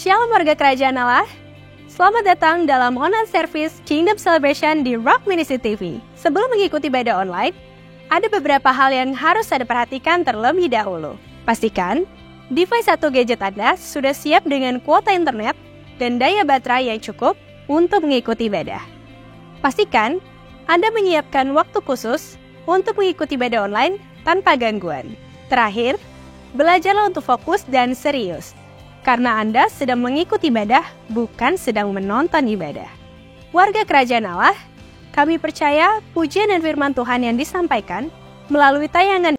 Shalom warga kerajaan Allah. Selamat datang dalam online service Kingdom Celebration di Rock Ministry TV. Sebelum mengikuti ibadah online, ada beberapa hal yang harus Anda perhatikan terlebih dahulu. Pastikan device atau gadget Anda sudah siap dengan kuota internet dan daya baterai yang cukup untuk mengikuti ibadah. Pastikan Anda menyiapkan waktu khusus untuk mengikuti ibadah online tanpa gangguan. Terakhir, belajarlah untuk fokus dan serius. Karena Anda sedang mengikuti ibadah, bukan sedang menonton ibadah. Warga kerajaan Allah, kami percaya pujian dan firman Tuhan yang disampaikan melalui tayangan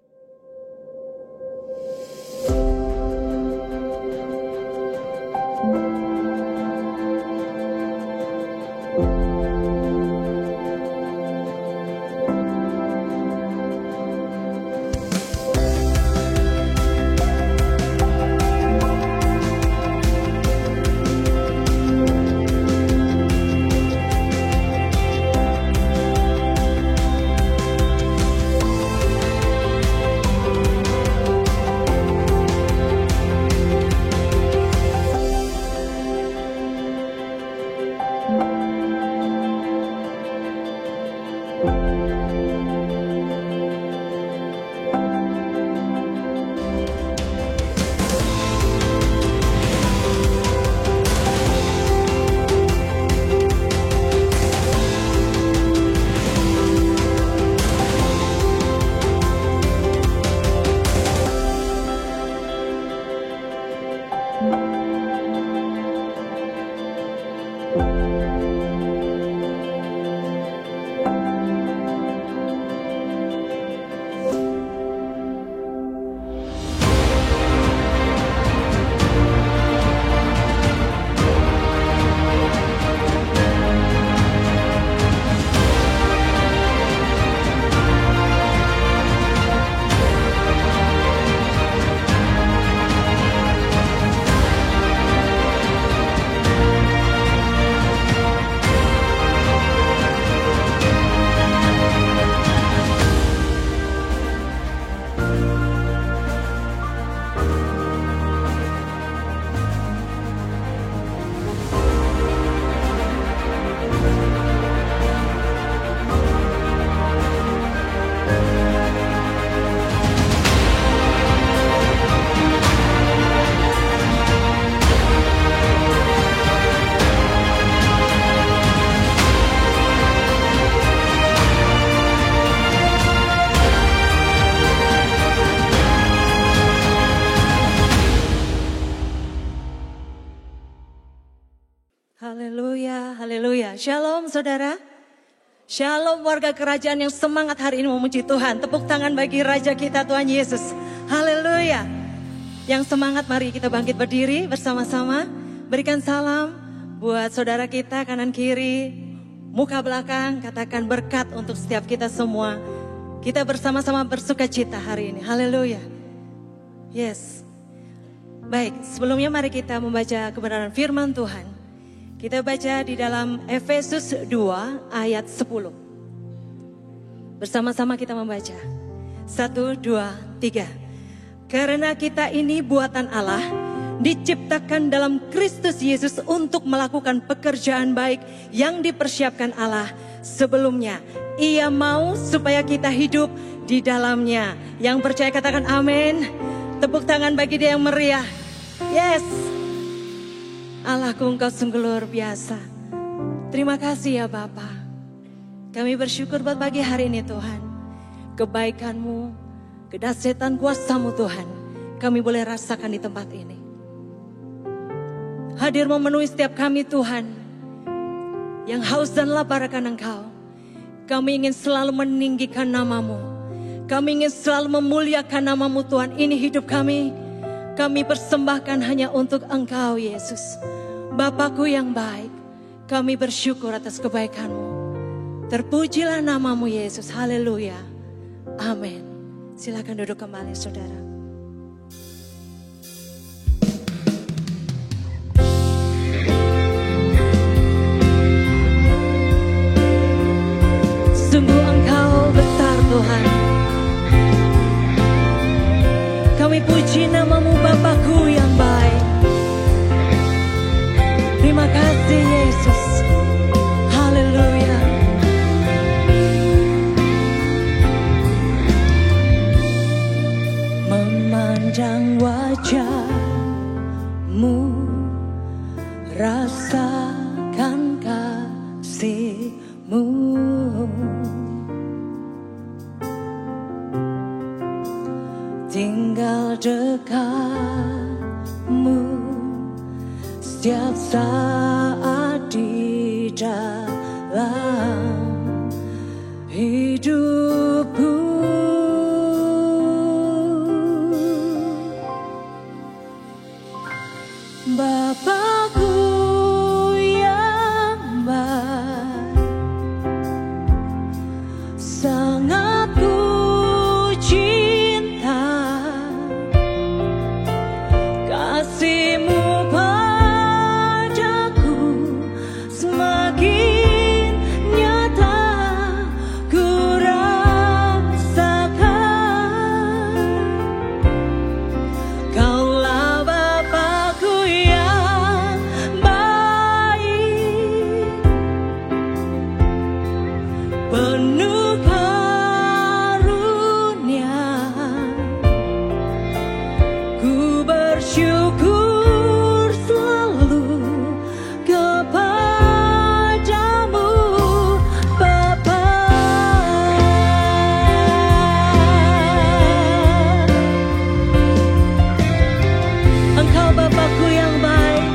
Shalom saudara, shalom warga kerajaan yang semangat hari ini memuji Tuhan. Tepuk tangan bagi Raja kita Tuhan Yesus. Haleluya. Yang semangat mari kita bangkit berdiri bersama-sama. Berikan salam buat saudara kita kanan kiri, muka belakang. Katakan berkat untuk setiap kita semua. Kita bersama-sama bersuka cita hari ini. Haleluya. Yes. Baik, sebelumnya mari kita membaca kebenaran firman Tuhan. Kita baca di dalam Efesus 2 ayat 10. Bersama-sama kita membaca. 1, 2, 3. Karena kita ini buatan Allah, diciptakan dalam Kristus Yesus untuk melakukan pekerjaan baik yang dipersiapkan Allah sebelumnya. Ia mau supaya kita hidup di dalamnya. Yang percaya katakan amin. Tepuk tangan bagi dia yang meriah. Yes. Allahku engkau sungguh luar biasa. Terima kasih ya Bapa. Kami bersyukur buat pagi hari ini Tuhan. Kebaikan-Mu, kedahsyatan kuasa-Mu Tuhan. Kami boleh rasakan di tempat ini. Hadir memenuhi setiap kami Tuhan. Yang haus dan lapar akan Engkau. Kami ingin selalu meninggikan nama-Mu. Kami ingin selalu memuliakan nama-Mu Tuhan. Ini hidup kami. Kami persembahkan hanya untuk Engkau Yesus. Bapakku yang baik, kami bersyukur atas kebaikan-Mu. Terpujilah nama-Mu Yesus, haleluya. Amin. Silakan duduk kembali saudara. Sungguh Engkau besar Tuhan. Kami puji nama-Mu Bapakku yang baik. memandang wajah-Mu, rasakan kasih-Mu. Tinggal dekat-Mu setiap saat di dalam hidupku. Bapakku yang baik, sangat ku cinta, kasih-Mu padaku semakin nyata ku rasakan. Kaulah Bapakku yang baik, penuh karunia. Ku bersyukur selalu kepadamu, Bapa. Engkau Bapakku yang baik,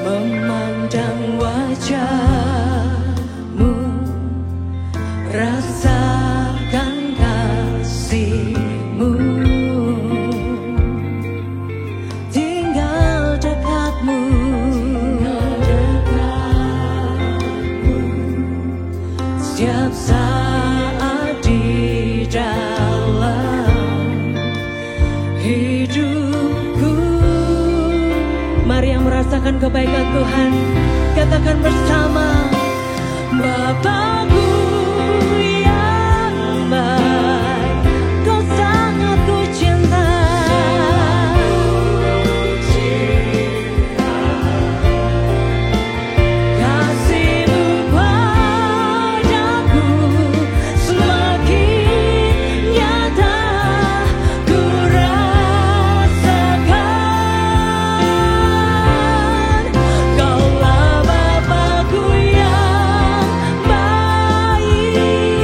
memandang wajah-Mu, rasakan kasih-Mu. Tinggal dekat-Mu, setiap saat di dalam hidupku. Mari yang merasakan kebaikan Tuhan, katakan bersama, Bapakku yang baik, Kau sangat ku cinta, kasih-Mu padaku semakin nyata ku rasakan. Kaulah Bapakku yang baik,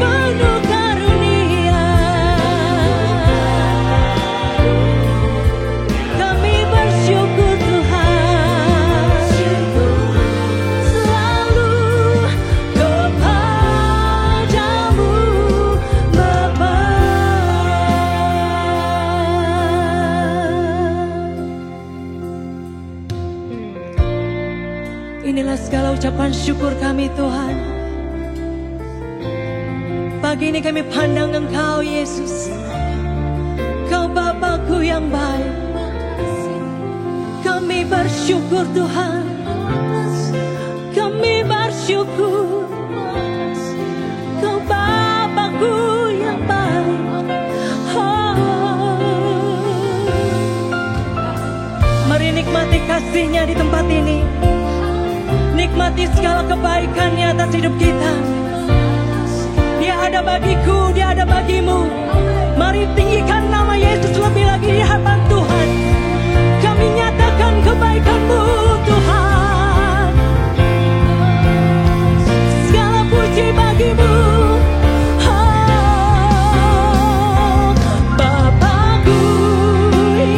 penuh karunia. Kami bersyukur Tuhan, selalu kepadamu, Bapa. Inilah segala ucapan syukur kami Tuhan. Pagi ini kami pandang Engkau Yesus, Kau Bapakku yang baik. Kami bersyukur Tuhan, kami bersyukur, Kau Bapakku yang baik. Oh. Mari nikmati kasih-Nya di tempat ini, nikmati segala kebaikan-Nya atas hidup kita. Dia ada bagiku, Dia ada bagimu. Mari tinggikan nama Yesus lebih lagi di hadapan Tuhan. Kami nyatakan kebaikan-Mu Tuhan, segala puji bagi-Mu. Oh, Bapakku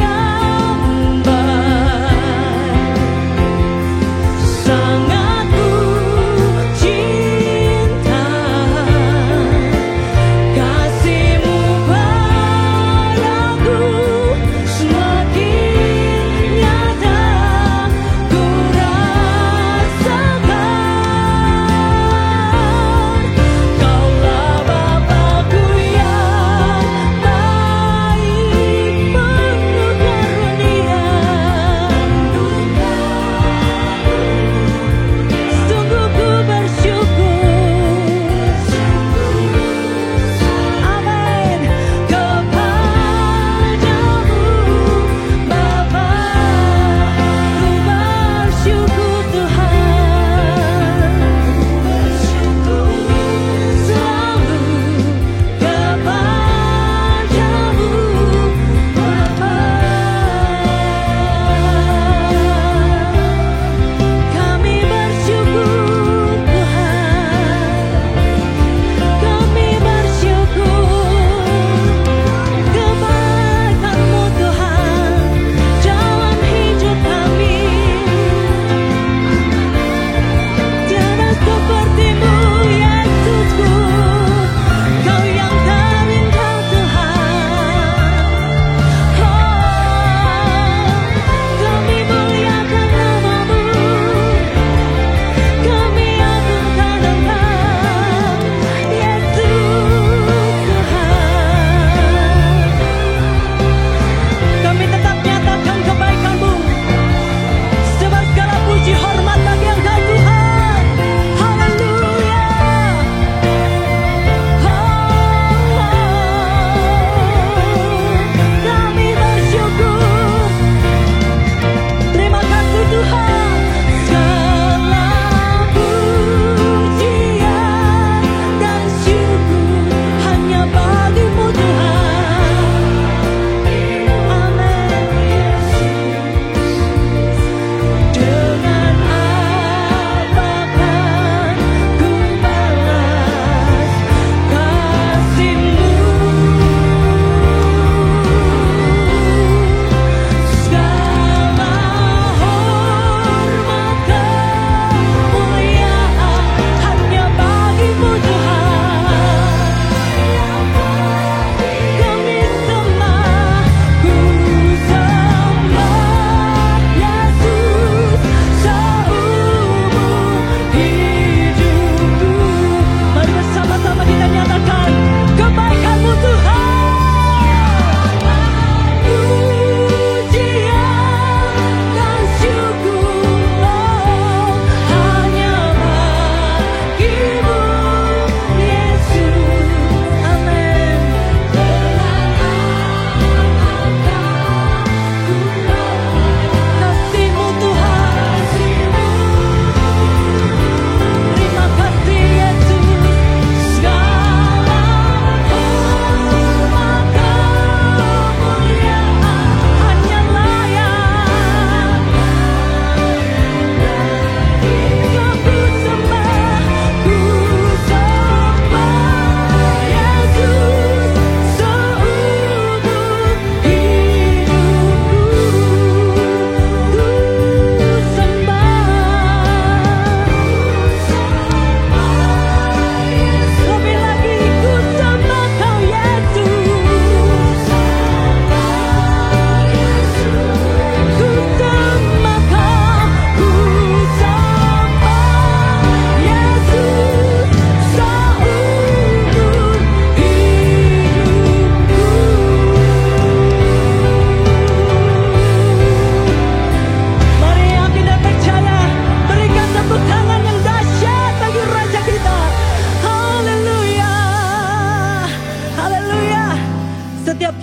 yang baik, sangat ku cinta,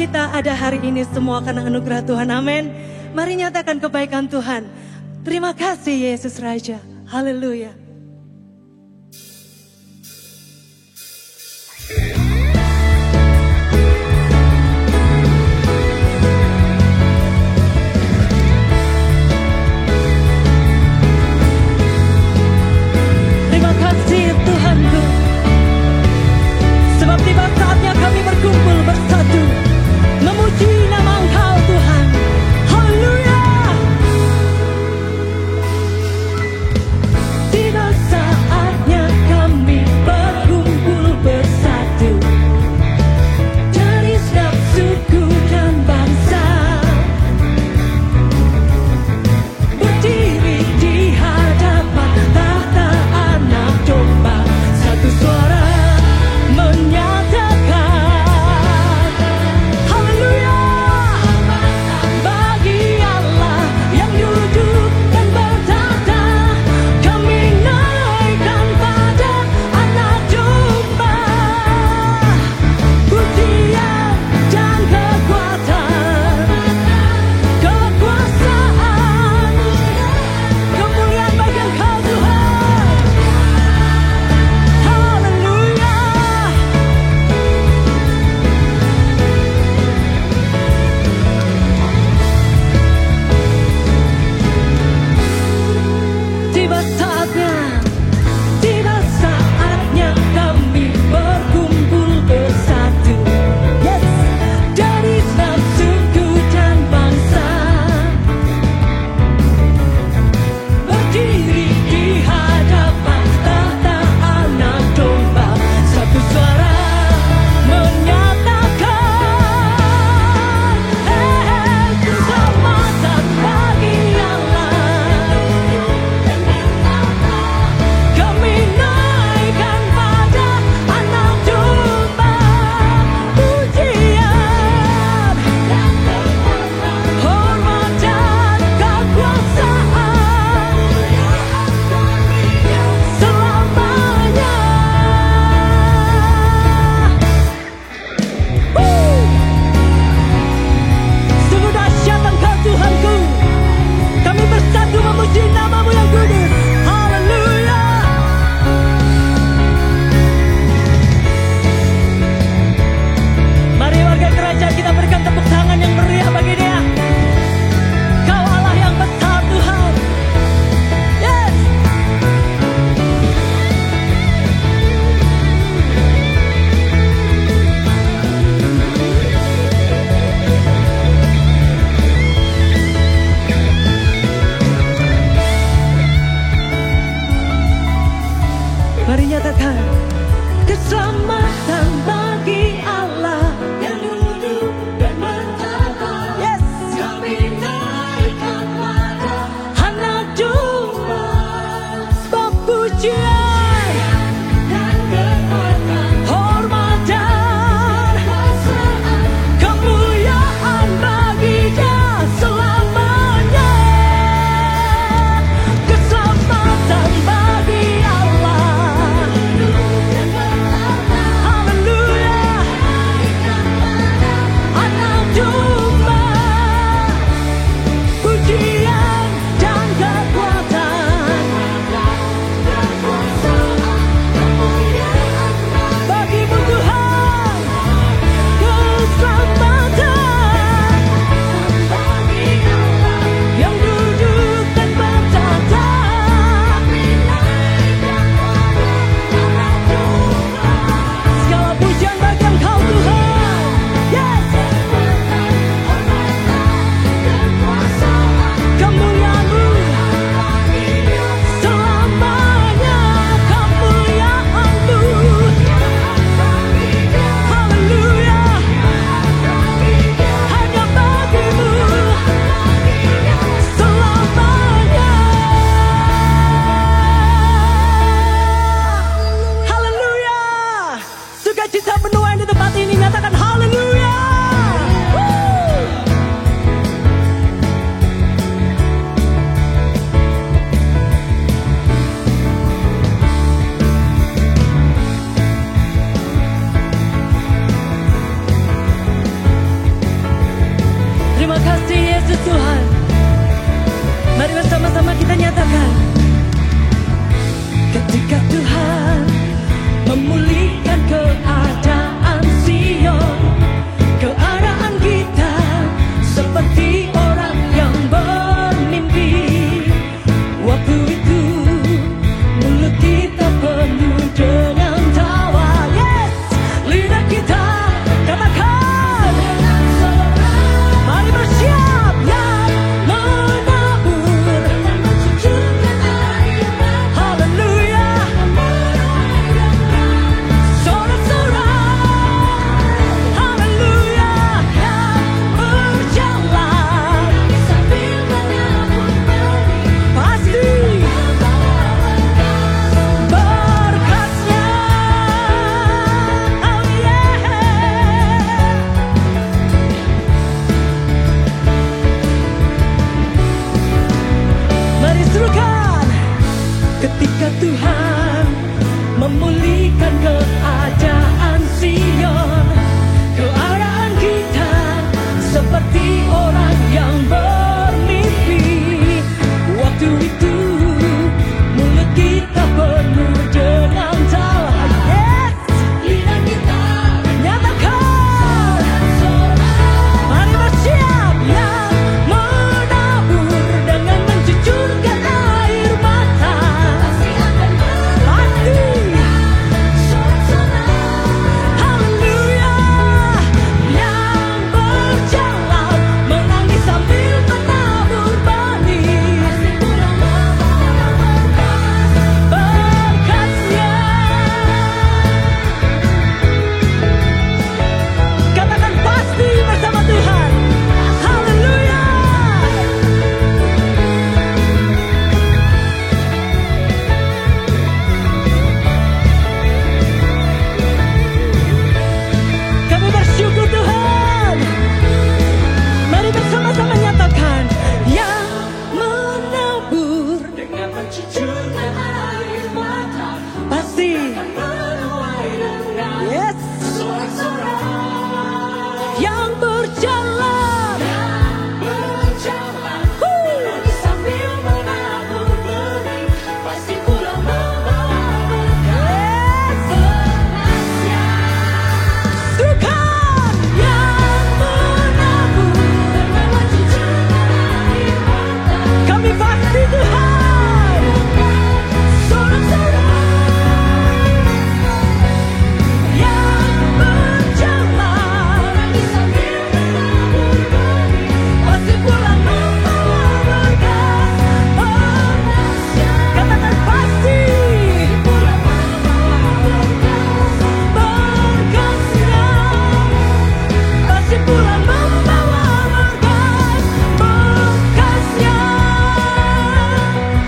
kita ada hari ini semua karena anugerah Tuhan. Amin. Mari nyatakan kebaikan Tuhan. Terima kasih Yesus Raja. Haleluya. Terima kasih Tuhanku. Sebab tiba saatnya kami berkumpul bersatu, memuji nama Engkau Tuhan. Haleluya. Tiba saatnya kami berkumpul bersatu, dari setiap suku dan bangsa, berdiri di hadapan tahta Anak Domba, satu suara menyatakan haleluya. Tuhan. Mari bersama-sama kita nyatakan. Ketika Tuhan memulihkan keadaan Sion, keadaan kita seperti orang yang bermimpi. Waktu itu mulut kita penuh dengan tawa. Yes, lidah kita katakan. Mari bersiap yang menabur. Haleluya. Sorak-sorak. Haleluya. Yang berjalan. Pasti berkatnya. Oh yeah. Mari serukan. Ketika Tuhan memulihkan keadaan Sion, keadaan kita seperti orang yang bermimpi. Waktu itu mulut kita penuh dengan tawa. Yes, lidah kita nyatakan. Mari bersiap yang menabur dengan mencucurkan air mata. Pasti haleluya. Yang berjalan menangis sambil menabur benih. Berkatnya. Katakan pasti bersama Tuhan. Haleluya. Kami bersyukur Tuhan. Mari bersama-sama nyatakan. Yang menabur dengan mencucurkan air mata. Pasti. Yes. Yang berjalan. Sambil menabur benih. Pasti pulang membawa berkat. Tuhan yang menabur dengan mencucurkan air mata. Kami pasti Tuhan. Sorak-sorak. Yang berjalan sambil menabur benih. Pasti pulang membawa berkat. Katakan pasti. Pulang membawa berkat. Berkatnya. Pasti pulang membawa berkat. Berkatnya.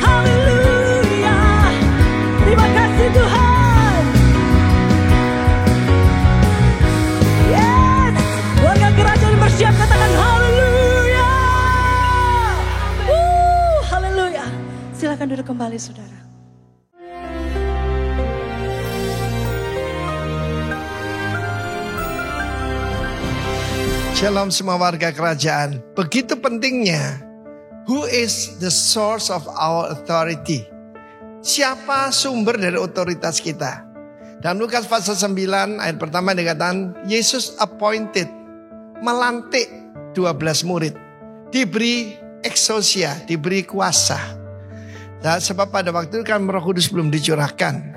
Haleluya. Terima kasih Tuhan. Yes. Warga kerajaan bersiap katakan haleluya. Haleluya. Silakan duduk kembali saudara. Shalom semua warga kerajaan. Begitu pentingnya, who is the source of our authority? Siapa sumber dari otoritas kita? Dan Lukas pasal 9 ayat pertama dikatakan, Yesus appointed, melantik 12 murid. Diberi exousia, diberi kuasa. Dan sebab pada waktu itu kan Roh Kudus belum dicurahkan.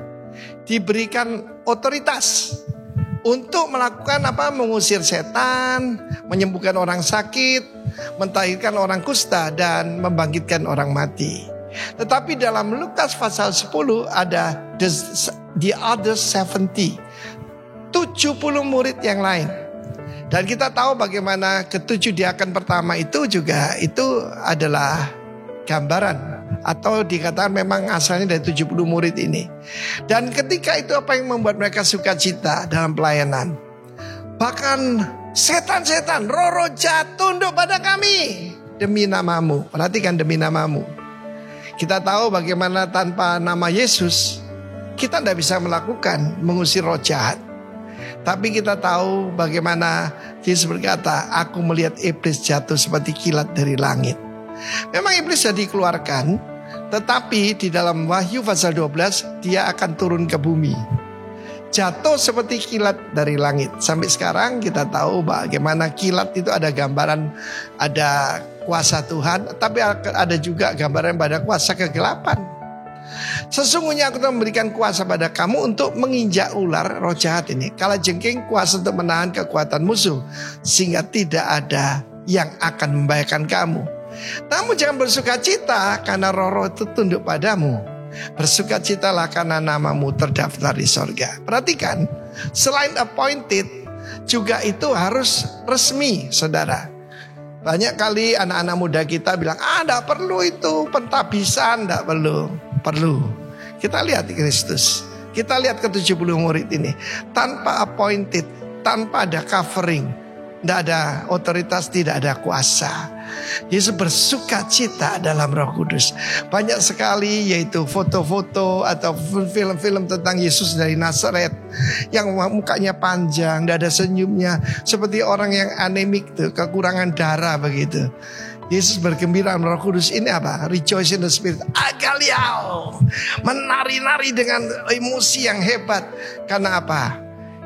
Diberikan otoritas untuk melakukan apa? Mengusir setan, menyembuhkan orang sakit, mentahirkan orang kusta, dan membangkitkan orang mati. Tetapi dalam Lukas pasal 10 ada the other 70, 70 murid yang lain. Dan kita tahu bagaimana ketujuh diakan pertama itu juga itu adalah gambaran atau dikatakan memang asalnya dari 70 murid ini. Dan ketika itu apa yang membuat mereka sukacita dalam pelayanan? Bahkan setan-setan, roh-roh jahat tunduk pada kami demi namamu. Perhatikan, demi namamu. Kita tahu bagaimana tanpa nama Yesus kita tidak bisa melakukan mengusir roh jahat. Tapi kita tahu bagaimana Yesus berkata, aku melihat iblis jatuh seperti kilat dari langit. Memang iblis sudah dikeluarkan, tetapi di dalam Wahyu pasal 12 dia akan turun ke bumi. Jatuh seperti kilat dari langit. Sampai sekarang kita tahu bagaimana kilat itu ada gambaran, ada kuasa Tuhan, tapi ada juga gambaran pada kuasa kegelapan. Sesungguhnya aku telah memberikan kuasa pada kamu untuk menginjak ular, roh jahat ini. Kalajengking, kuasa untuk menahan kekuatan musuh, sehingga tidak ada yang akan membahayakan kamu. Namun jangan bersukacita karena roh-roh itu tunduk padamu. Bersukacitalah karena namamu terdaftar di sorga. Perhatikan, selain appointed, juga itu harus resmi, saudara. Banyak kali anak-anak muda kita bilang, enggak perlu itu pentabisan, enggak perlu. Perlu. Kita lihat Kristus, kita lihat ke-70 murid ini, tanpa appointed, tanpa ada covering, tidak ada otoritas, tidak ada kuasa. Yesus bersukacita dalam Roh Kudus. Banyak sekali yaitu foto-foto atau film-film tentang Yesus dari Nazaret yang mukanya panjang, tidak ada senyumnya, seperti orang yang anemik tuh, kekurangan darah begitu. Yesus bergembira Roh Kudus ini apa? Rejoice in the Spirit. Agaliao, menari-nari dengan emosi yang hebat. Karena apa?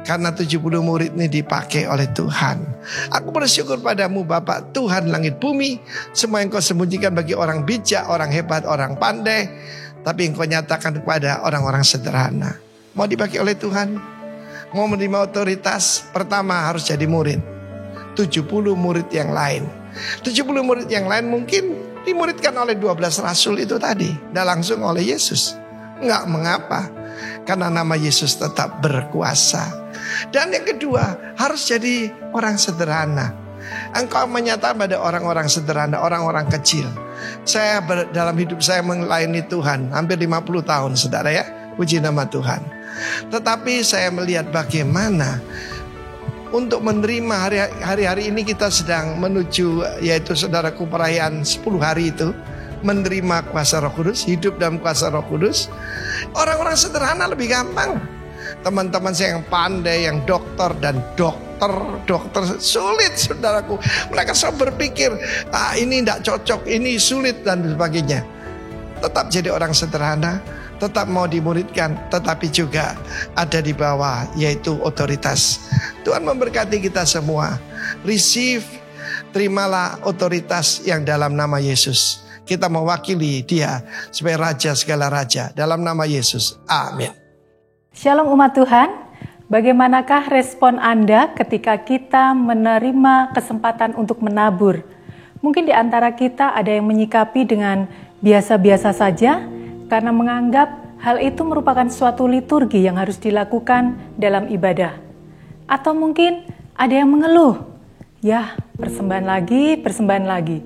Karena 70 murid ini dipakai oleh Tuhan. Aku bersyukur padamu Bapa, Tuhan langit bumi. Semua yang kau sembunyikan bagi orang bijak, orang hebat, orang pandai, tapi yang kau nyatakan kepada orang-orang sederhana. Mau dipakai oleh Tuhan? Mau menerima otoritas? Pertama harus jadi murid. 70 murid yang lain. 70 murid yang lain mungkin dimuridkan oleh 12 rasul itu tadi, dan langsung oleh Yesus. Enggak mengapa, karena nama Yesus tetap berkuasa. Dan yang kedua, harus jadi orang sederhana. Engkau menyatakan pada orang-orang sederhana, orang-orang kecil. Saya dalam hidup saya melayani Tuhan hampir 50 tahun, saudara ya. Puji nama Tuhan. Tetapi saya melihat bagaimana untuk menerima hari-hari ini kita sedang menuju, yaitu saudaraku, perayaan 10 hari itu, menerima kuasa Roh Kudus, hidup dalam kuasa Roh Kudus. Orang-orang sederhana lebih gampang. Teman-teman saya yang pandai, yang dokter sulit, saudaraku. Mereka selalu berpikir, ini tidak cocok, ini sulit dan sebagainya. Tetap jadi orang sederhana, tetap mau dimuridkan, tetapi juga ada di bawah, yaitu otoritas. Tuhan memberkati kita semua. Receive, terimalah otoritas yang dalam nama Yesus. Kita mewakili Dia sebagai Raja segala raja dalam nama Yesus. Amin. Shalom umat Tuhan. Bagaimanakah respon Anda ketika kita menerima kesempatan untuk menabur? Mungkin di antara kita ada yang menyikapi dengan biasa-biasa saja, karena menganggap hal itu merupakan suatu liturgi yang harus dilakukan dalam ibadah. Atau mungkin ada yang mengeluh, ya persembahan lagi.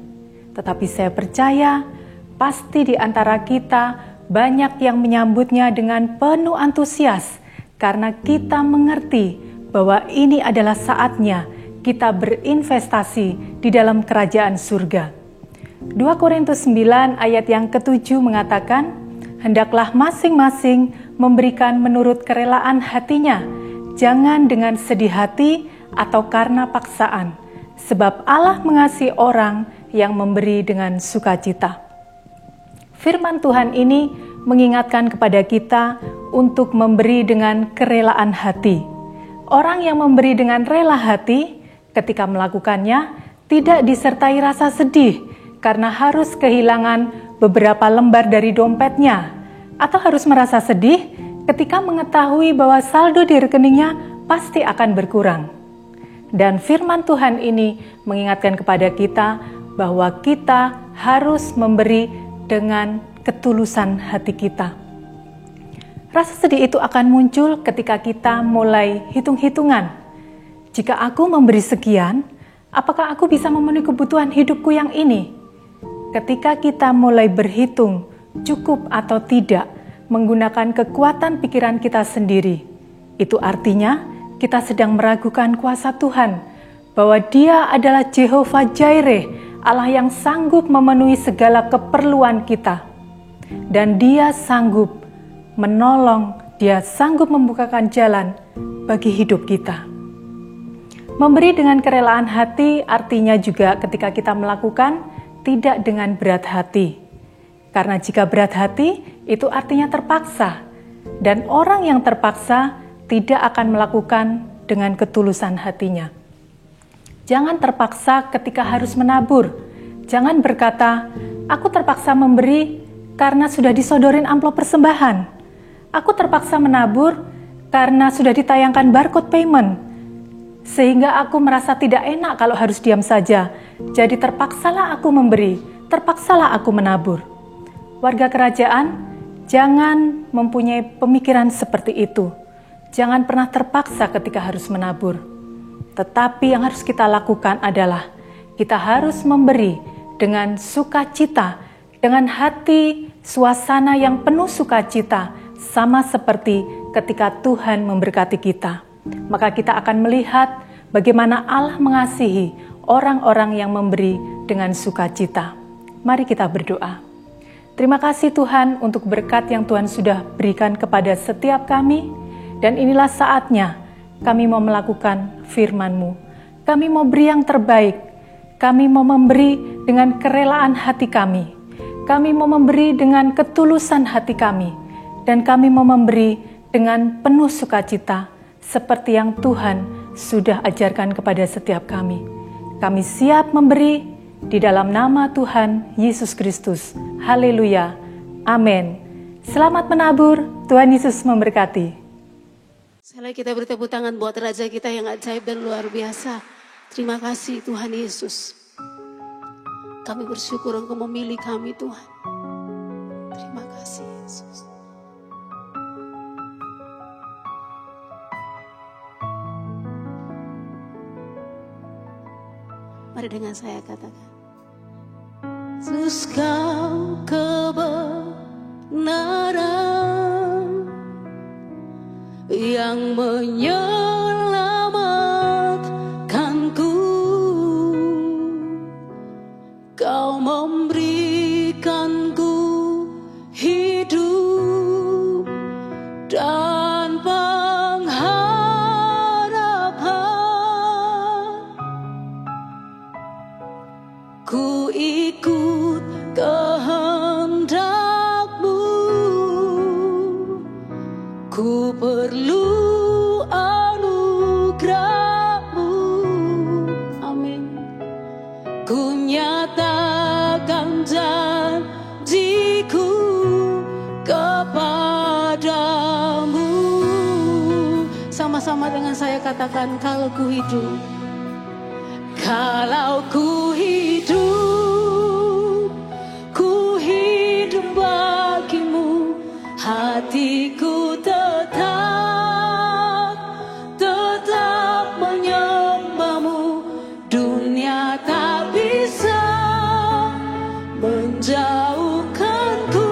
Tetapi saya percaya pasti di antara kita banyak yang menyambutnya dengan penuh antusias, karena kita mengerti bahwa ini adalah saatnya kita berinvestasi di dalam kerajaan surga. 2 Korintus 9 ayat yang ke-7 mengatakan, hendaklah masing-masing memberikan menurut kerelaan hatinya, jangan dengan sedih hati atau karena paksaan, sebab Allah mengasihi orang yang memberi dengan sukacita. Firman Tuhan ini mengingatkan kepada kita untuk memberi dengan kerelaan hati. Orang yang memberi dengan rela hati, ketika melakukannya, tidak disertai rasa sedih karena harus kehilangan beberapa lembar dari dompetnya, atau harus merasa sedih ketika mengetahui bahwa saldo di rekeningnya pasti akan berkurang. Dan firman Tuhan ini mengingatkan kepada kita bahwa kita harus memberi dengan ketulusan hati kita. Rasa sedih itu akan muncul ketika kita mulai hitung-hitungan. Jika aku memberi sekian, apakah aku bisa memenuhi kebutuhan hidupku yang ini? Ketika kita mulai berhitung cukup atau tidak menggunakan kekuatan pikiran kita sendiri, itu artinya kita sedang meragukan kuasa Tuhan, bahwa Dia adalah Jehovah Jireh, Allah yang sanggup memenuhi segala keperluan kita. Dan Dia sanggup menolong, Dia sanggup membukakan jalan bagi hidup kita. Memberi dengan kerelaan hati artinya juga ketika kita melakukan tidak dengan berat hati. Karena jika berat hati itu artinya terpaksa, dan orang yang terpaksa tidak akan melakukan dengan ketulusan hatinya. Jangan terpaksa ketika harus menabur. Jangan berkata, aku terpaksa memberi karena sudah disodorin amplop persembahan. Aku terpaksa menabur karena sudah ditayangkan barcode payment. Sehingga aku merasa tidak enak kalau harus diam saja. Jadi terpaksalah aku memberi, terpaksalah aku menabur. Warga kerajaan, jangan mempunyai pemikiran seperti itu. Jangan pernah terpaksa ketika harus menabur. Tetapi yang harus kita lakukan adalah kita harus memberi dengan sukacita, dengan hati suasana yang penuh sukacita, sama seperti ketika Tuhan memberkati kita. Maka kita akan melihat bagaimana Allah mengasihi orang-orang yang memberi dengan sukacita. Mari kita berdoa. Terima kasih Tuhan untuk berkat yang Tuhan sudah berikan kepada setiap kami, dan inilah saatnya kami mau melakukan firman-Mu. Kami mau beri yang terbaik, kami mau memberi dengan kerelaan hati kami, kami mau memberi dengan ketulusan hati kami, dan kami mau memberi dengan penuh sukacita, seperti yang Tuhan sudah ajarkan kepada setiap kami. Kami siap memberi di dalam nama Tuhan Yesus Kristus. Haleluya. Amin. Selamat menabur. Tuhan Yesus memberkati. Sekali kita beri tepuk tangan buat Raja kita yang ajaib dan luar biasa. Terima kasih Tuhan Yesus. Kami bersyukur Engkau memilih kami Tuhan. Terima kasih Yesus. Mari dengan saya katakan, Yesus Kau kebenaran yang menyelamatkanku. Kau memberikanku hidup dan ku ikut kehendak-Mu, ku perlu anugerah-Mu. Amin. Ku nyatakan janjiku kepadamu. Sama-sama dengan saya katakan, kalau ku hidup. Kalau ku hidup bagi-Mu, hatiku tetap menyembah-Mu. Dunia tak bisa menjauhkanku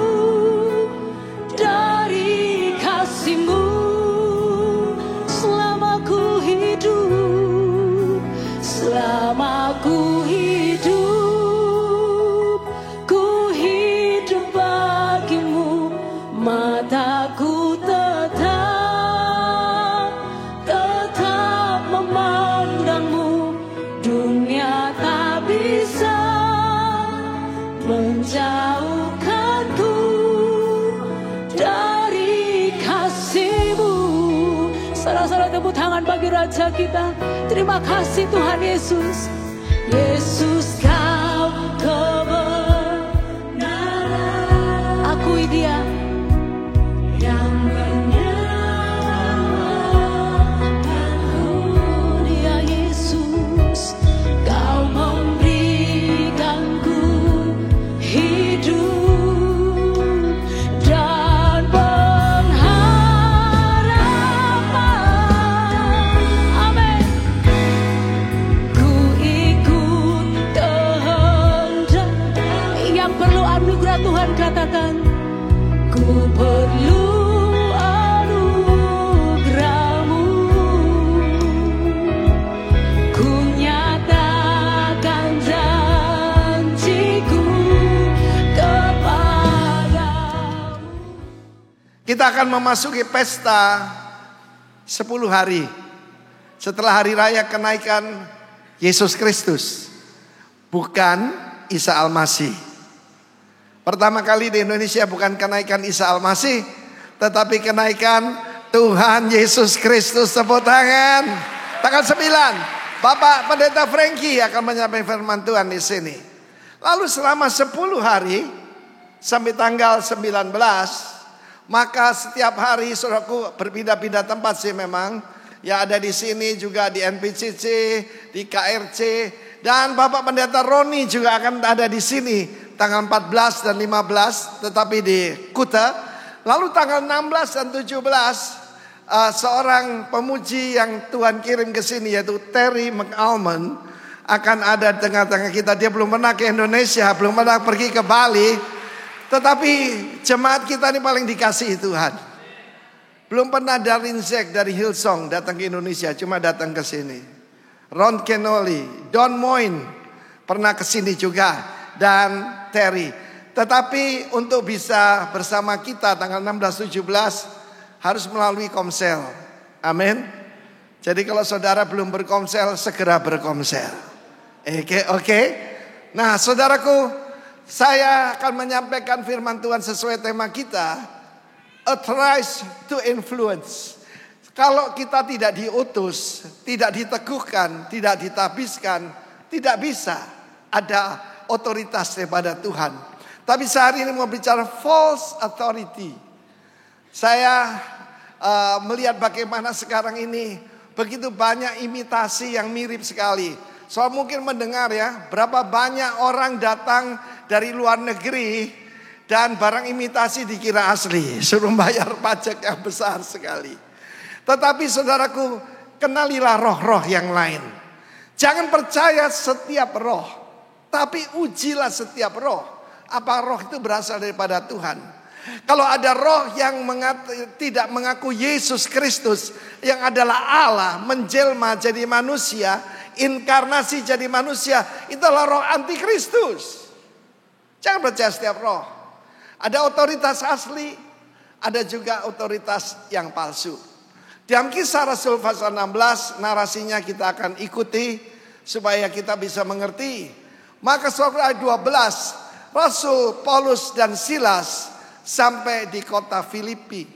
dari kasih-Mu. Selama ku hidup, selama ku hidup bagi-Mu, mataku tetap memandang-Mu. Dunia tak bisa menjauhkanku dari kasih-Mu. Saudara-saudara, tepuk tangan bagi Raja kita. Terima kasih Tuhan Yesus. Yesus Kau kebenaran. Akui Dia yang menyelamatkanku. Dia Yesus. Kau memberikanku hidup dan pengharapan. Amin. Ku ikut kehendak. Yang perlu anugerah Tuhan katakan, ku perlu anugerah-Mu. Ku nyatakan janjiku kepadamu. Kita akan memasuki pesta 10 hari setelah hari raya kenaikan Yesus Kristus, bukan Isa Al-Masih. Pertama kali di Indonesia bukan kenaikan Isa Al-Masih, tetapi kenaikan Tuhan Yesus Kristus. Tepuk tangan. Tanggal 9, Bapak Pendeta Frankie akan menyampaikan firman Tuhan di sini. Lalu selama 10 hari sampai tanggal 19, maka setiap hari saudaraku berpindah-pindah tempat sih memang. Ya ada di sini juga di NPCC, di KRC, dan Bapak Pendeta Roni juga akan ada di sini tanggal 14 dan 15, tetapi di Kuta. Lalu tanggal 16 dan 17 seorang pemuji yang Tuhan kirim ke sini yaitu Terry McAlmond akan ada di tengah-tengah kita. Dia belum pernah ke Indonesia, belum pernah pergi ke Bali, tetapi jemaat kita ini paling dikasihi Tuhan. Belum pernah Darren Zek dari Hillsong datang ke Indonesia, cuma datang ke sini. Ron Kenoli, Don Moine pernah ke sini juga, dan Terry. Tetapi untuk bisa bersama kita tanggal 16-17 harus melalui komsel. Amin. Jadi kalau saudara belum berkomsel, segera berkomsel. Oke. Nah, saudaraku, saya akan menyampaikan firman Tuhan sesuai tema kita. Authorized to influence. Kalau kita tidak diutus, tidak diteguhkan, tidak ditabiskan, tidak bisa ada otoritas daripada Tuhan. Tapi sehari ini mau bicara false authority. Saya melihat bagaimana sekarang ini begitu banyak imitasi yang mirip sekali. Soal mungkin mendengar ya, berapa banyak orang datang dari luar negeri dan barang imitasi dikira asli, suruh bayar pajak yang besar sekali. Tetapi saudaraku, kenalilah roh-roh yang lain. Jangan percaya setiap roh, tapi ujilah setiap roh. Apa roh itu berasal daripada Tuhan. Kalau ada roh yang tidak mengaku Yesus Kristus, yang adalah Allah, menjelma jadi manusia, inkarnasi jadi manusia, itulah roh antikristus. Jangan percaya setiap roh. Ada otoritas asli, ada juga otoritas yang palsu. Dalam Kisah Rasul pasal 16, narasinya kita akan ikuti supaya kita bisa mengerti. Maka ayat 12, Rasul Paulus dan Silas sampai di kota Filipi.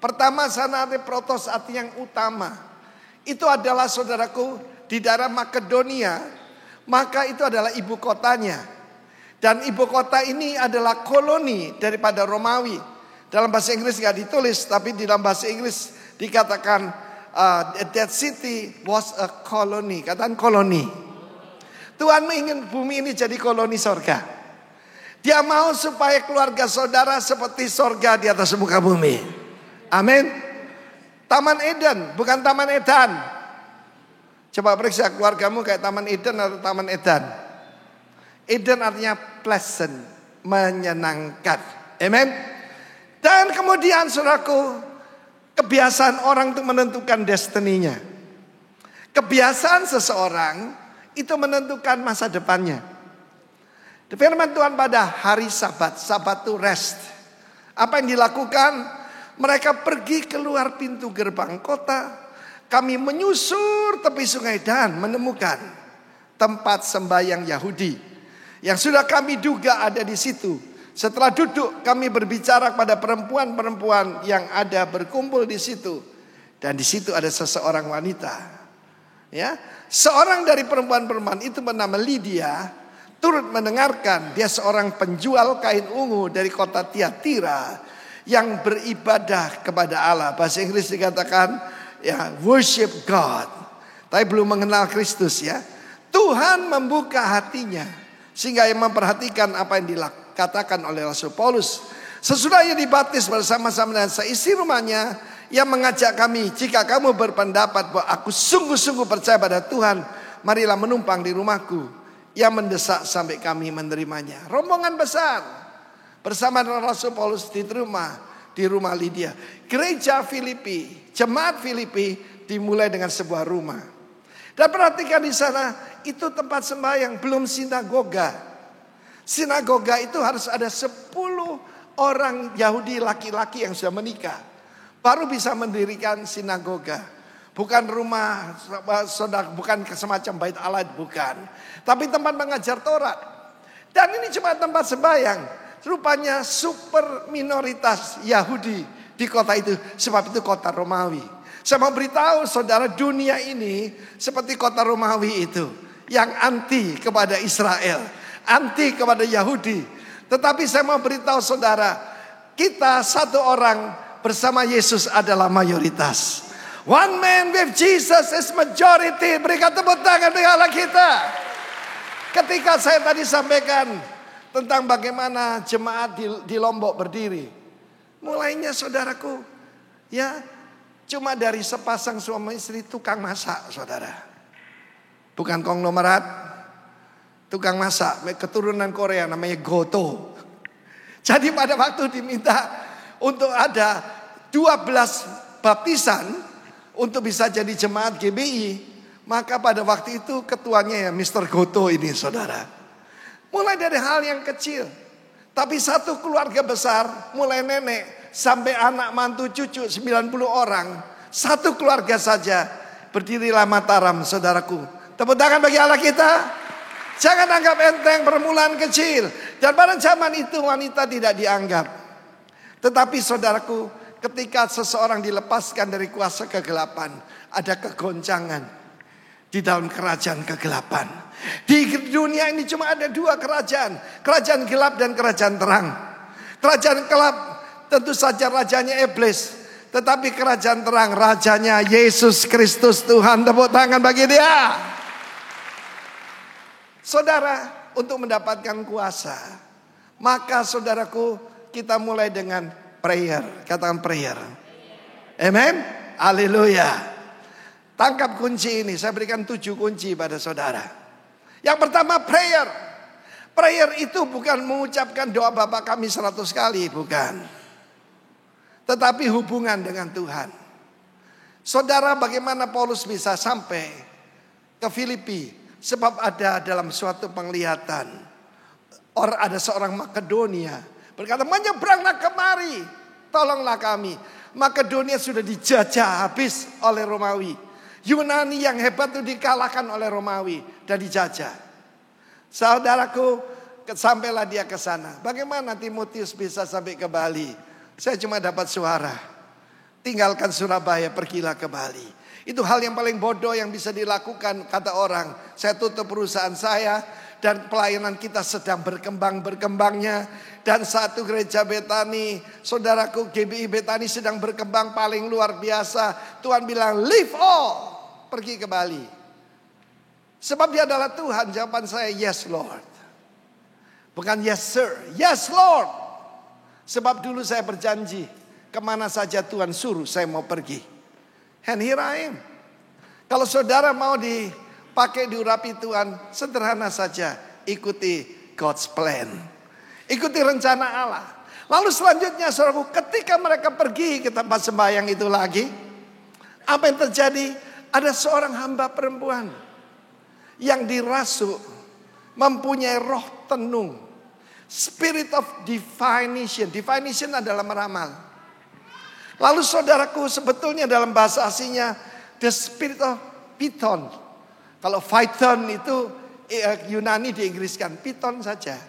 Pertama sana ada protos arti yang utama. Itu adalah saudaraku di daerah Makedonia. Maka itu adalah ibu kotanya. Dan ibu kota ini adalah koloni daripada Romawi. Dalam bahasa Inggris gak ditulis, tapi di dalam bahasa Inggris dikatakan that city was a colony. Katakan koloni. Tuhan ingin bumi ini jadi koloni sorga. Dia mau supaya keluarga saudara seperti sorga di atas muka bumi. Amin. Taman Eden, bukan Taman Edan. Coba periksa keluargamu kayak Taman Eden atau Taman Edan. Eden artinya pleasant, menyenangkan. Amen. Dan kemudian saudaraku, kebiasaan orang untuk menentukan destininya. Kebiasaan seseorang itu menentukan masa depannya. Firman Tuhan pada hari Sabat, Sabat itu rest. Apa yang dilakukan? Mereka pergi keluar pintu gerbang kota. Kami menyusur tepi sungai dan menemukan tempat sembahyang Yahudi yang sudah kami duga ada di situ. Setelah duduk, kami berbicara kepada perempuan-perempuan yang ada berkumpul di situ, dan di situ ada seseorang wanita. Ya, seorang dari perempuan-perempuan itu bernama Lydia turut mendengarkan. Dia seorang penjual kain ungu dari kota Tiatira yang beribadah kepada Allah. Bahasa Inggris dikatakan ya worship God, tapi belum mengenal Kristus ya. Tuhan membuka hatinya sehingga ia memperhatikan apa yang dikatakan oleh Rasul Paulus. Sesudah ia dibaptis bersama-sama dengan seisi rumahnya, ia mengajak kami, jika kamu berpendapat bahwa aku sungguh-sungguh percaya pada Tuhan, marilah menumpang di rumahku. Ia mendesak sampai kami menerimanya. Rombongan besar bersama dengan Rasul Paulus di rumah Lydia. Gereja Filipi, jemaat Filipi dimulai dengan sebuah rumah. Dan perhatikan di sana, itu tempat sembahyang, belum sinagoga. Sinagoga itu harus ada 10 orang Yahudi laki-laki yang sudah menikah. baru bisa mendirikan sinagoga. Bukan rumah saudara, bukan semacam bait Allah, bukan. Tapi tempat mengajar Taurat. Dan ini cuma tempat sembahyang. Rupanya super minoritas Yahudi di kota itu. Sebab itu kota Romawi. Saya mau beritahu saudara, dunia ini seperti kota Romawi itu. Yang anti kepada Israel. Anti kepada Yahudi. Tetapi saya mau beritahu saudara, kita satu orang bersama Yesus adalah mayoritas. One man with Jesus is majority. Berikan tepuk tangan bagi Allah kita. Ketika saya tadi sampaikan tentang bagaimana jemaat di Lombok berdiri. Mulainya saudaraku, ya cuma dari sepasang suami istri tukang masak, saudara. Bukan konglomerat, tukang masak, keturunan Korea namanya Goto. Jadi pada waktu diminta untuk ada 12 baptisan untuk bisa jadi jemaat GBI, maka pada waktu itu ketuanya ya Mr. Goto ini, saudara. Mulai dari hal yang kecil, tapi satu keluarga besar, mulai nenek sampai anak mantu cucu 90 orang, satu keluarga saja berdirilah Mataram, saudaraku. Tepuk tangan bagi Allah kita. Jangan anggap enteng permulaan kecil. Dan pada zaman itu wanita tidak dianggap. Tetapi saudaraku, ketika seseorang dilepaskan dari kuasa kegelapan, ada kegoncangan di dalam kerajaan kegelapan. Di dunia ini cuma ada 2 kerajaan. Kerajaan gelap dan kerajaan terang. Kerajaan gelap tentu saja rajanya iblis. Tetapi kerajaan terang rajanya Yesus Kristus Tuhan. Tepuk tangan bagi dia. Saudara, untuk mendapatkan kuasa, maka saudaraku, kita mulai dengan prayer. Katakan prayer. Amen. Haleluya. Tangkap kunci ini. Saya berikan 7 kunci pada saudara. Yang pertama prayer. Prayer itu bukan mengucapkan doa Bapa kami 100 kali. Bukan. Tetapi hubungan dengan Tuhan. Saudara, bagaimana Paulus bisa sampai ke Filipi? Sebab ada dalam suatu penglihatan, ada seorang Makedonia berkata, menyeberanglah kemari, tolonglah kami. Makedonia sudah dijajah habis oleh Romawi. Yunani yang hebat itu dikalahkan oleh Romawi dan dijajah. Saudaraku, sampailah dia ke sana. Bagaimana Timotius bisa sampai ke Bali? Saya cuma dapat suara. Tinggalkan Surabaya, pergilah ke Bali. Itu hal yang paling bodoh yang bisa dilakukan, kata orang. Saya tutup perusahaan saya dan pelayanan kita sedang berkembang-berkembangnya. Dan satu gereja Betani, saudaraku, GBI Betani sedang berkembang paling luar biasa. Tuhan bilang, leave all, pergi ke Bali. Sebab dia adalah Tuhan. Jawaban saya, yes Lord. Bukan yes sir, yes Lord. Sebab dulu saya berjanji, kemana saja Tuhan suruh saya mau pergi. And here I am. Kalau saudara mau dipakai diurapi Tuhan, sederhana saja. Ikuti God's plan. Ikuti rencana Allah. Lalu selanjutnya saudaraku, ketika mereka pergi ke tempat sembahyang itu lagi, apa yang terjadi? Ada seorang hamba perempuan yang dirasuk, mempunyai roh tenung. Spirit of divination. Divination adalah meramal. Lalu saudaraku, sebetulnya dalam bahasa aslinya the spirit of Python. Kalau Python itu Yunani diinggriskan, Python saja.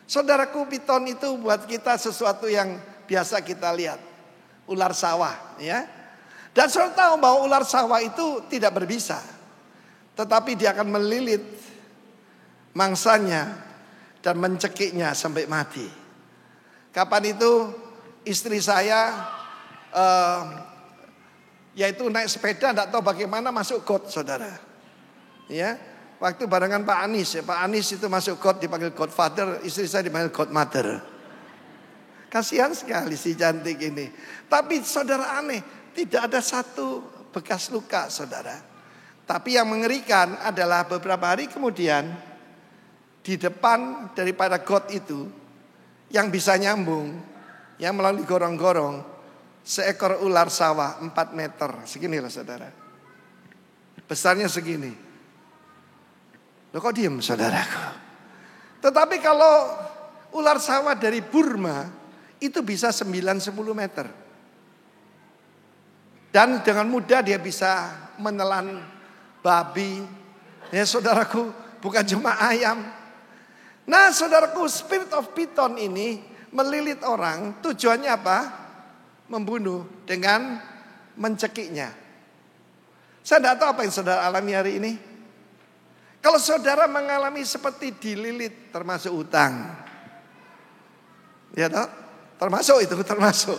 Saudaraku, Python itu buat kita sesuatu yang biasa kita lihat. Ular sawah, ya. Dan saudara tahu bahwa ular sawah itu tidak berbisa. Tetapi dia akan melilit mangsanya dan mencekiknya sampai mati. Kapan itu istri saya yaitu naik sepeda, tidak tahu bagaimana masuk got, saudara. Ya, waktu barengan Pak Anies, ya, Pak Anies itu masuk got dipanggil Godfather, istri saya dipanggil Godmother. Kasihan sekali si cantik ini. Tapi saudara, aneh, tidak ada satu bekas luka, saudara. Tapi yang mengerikan adalah beberapa hari kemudian di depan daripada got itu yang bisa nyambung, yang melalui gorong-gorong, seekor ular sawah 4 meter. Segini lah saudara. Besarnya segini. Loh kok diem saudaraku? Tetapi kalau ular sawah dari Burma, itu bisa 9-10 meter. Dan dengan mudah dia bisa menelan babi. Ya saudaraku, bukan cuma ayam. Nah saudaraku, spirit of Python ini melilit orang, tujuannya apa? Membunuh dengan mencekiknya. Saya tidak tahu apa yang saudara alami hari ini. Kalau saudara mengalami seperti dililit, termasuk utang. Ya toh? Termasuk itu, termasuk.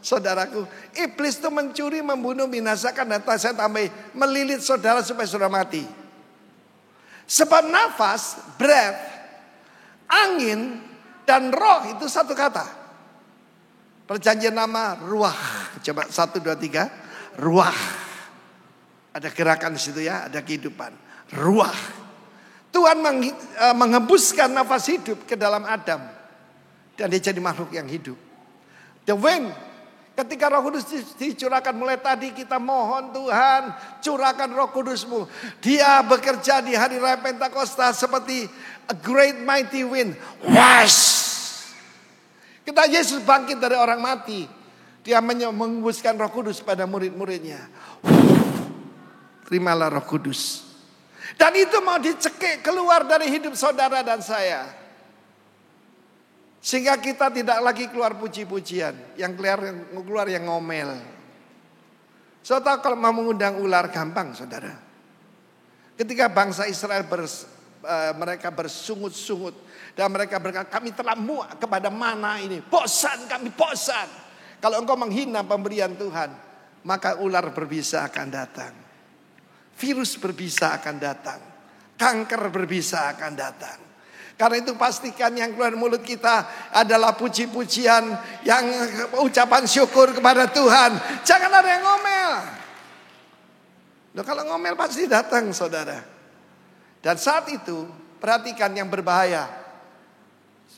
Saudaraku, iblis itu mencuri, membunuh, binasakan, dan saya tambah melilit saudara supaya saudara mati. Sebab nafas, breath, angin, dan roh itu satu kata. Perjanjian lama ruah. Coba 1, 2, 3. Ruah. Ada gerakan di situ ya, ada kehidupan. Ruah. Tuhan menghembuskan nafas hidup ke dalam Adam. Dan dia jadi makhluk yang hidup. The wind. Ketika Roh Kudus dicurahkan mulai tadi kita mohon Tuhan curahkan Roh Kudus-Mu. Dia bekerja di hari raya Pentakosta seperti a great mighty wind. Wash. Ketika Yesus bangkit dari orang mati, dia menghembuskan Roh Kudus pada murid-muridnya. Terimalah Roh Kudus. Dan itu mau dicekik keluar dari hidup saudara dan saya. Sehingga kita tidak lagi keluar puji-pujian. Yang keluar yang ngomel. Saudara tahu kalau mau mengundang ular gampang saudara. Ketika bangsa Israel mereka bersungut-sungut. Dan mereka berkata kami telah muak kepada mana ini. Bosan kami bosan. Kalau engkau menghina pemberian Tuhan. Maka ular berbisa akan datang. Virus berbisa akan datang. Kanker berbisa akan datang. Karena itu pastikan yang keluar mulut kita adalah puji-pujian, yang ucapan syukur kepada Tuhan. Jangan ada yang ngomel. Loh, kalau ngomel pasti datang saudara. Dan saat itu perhatikan yang berbahaya.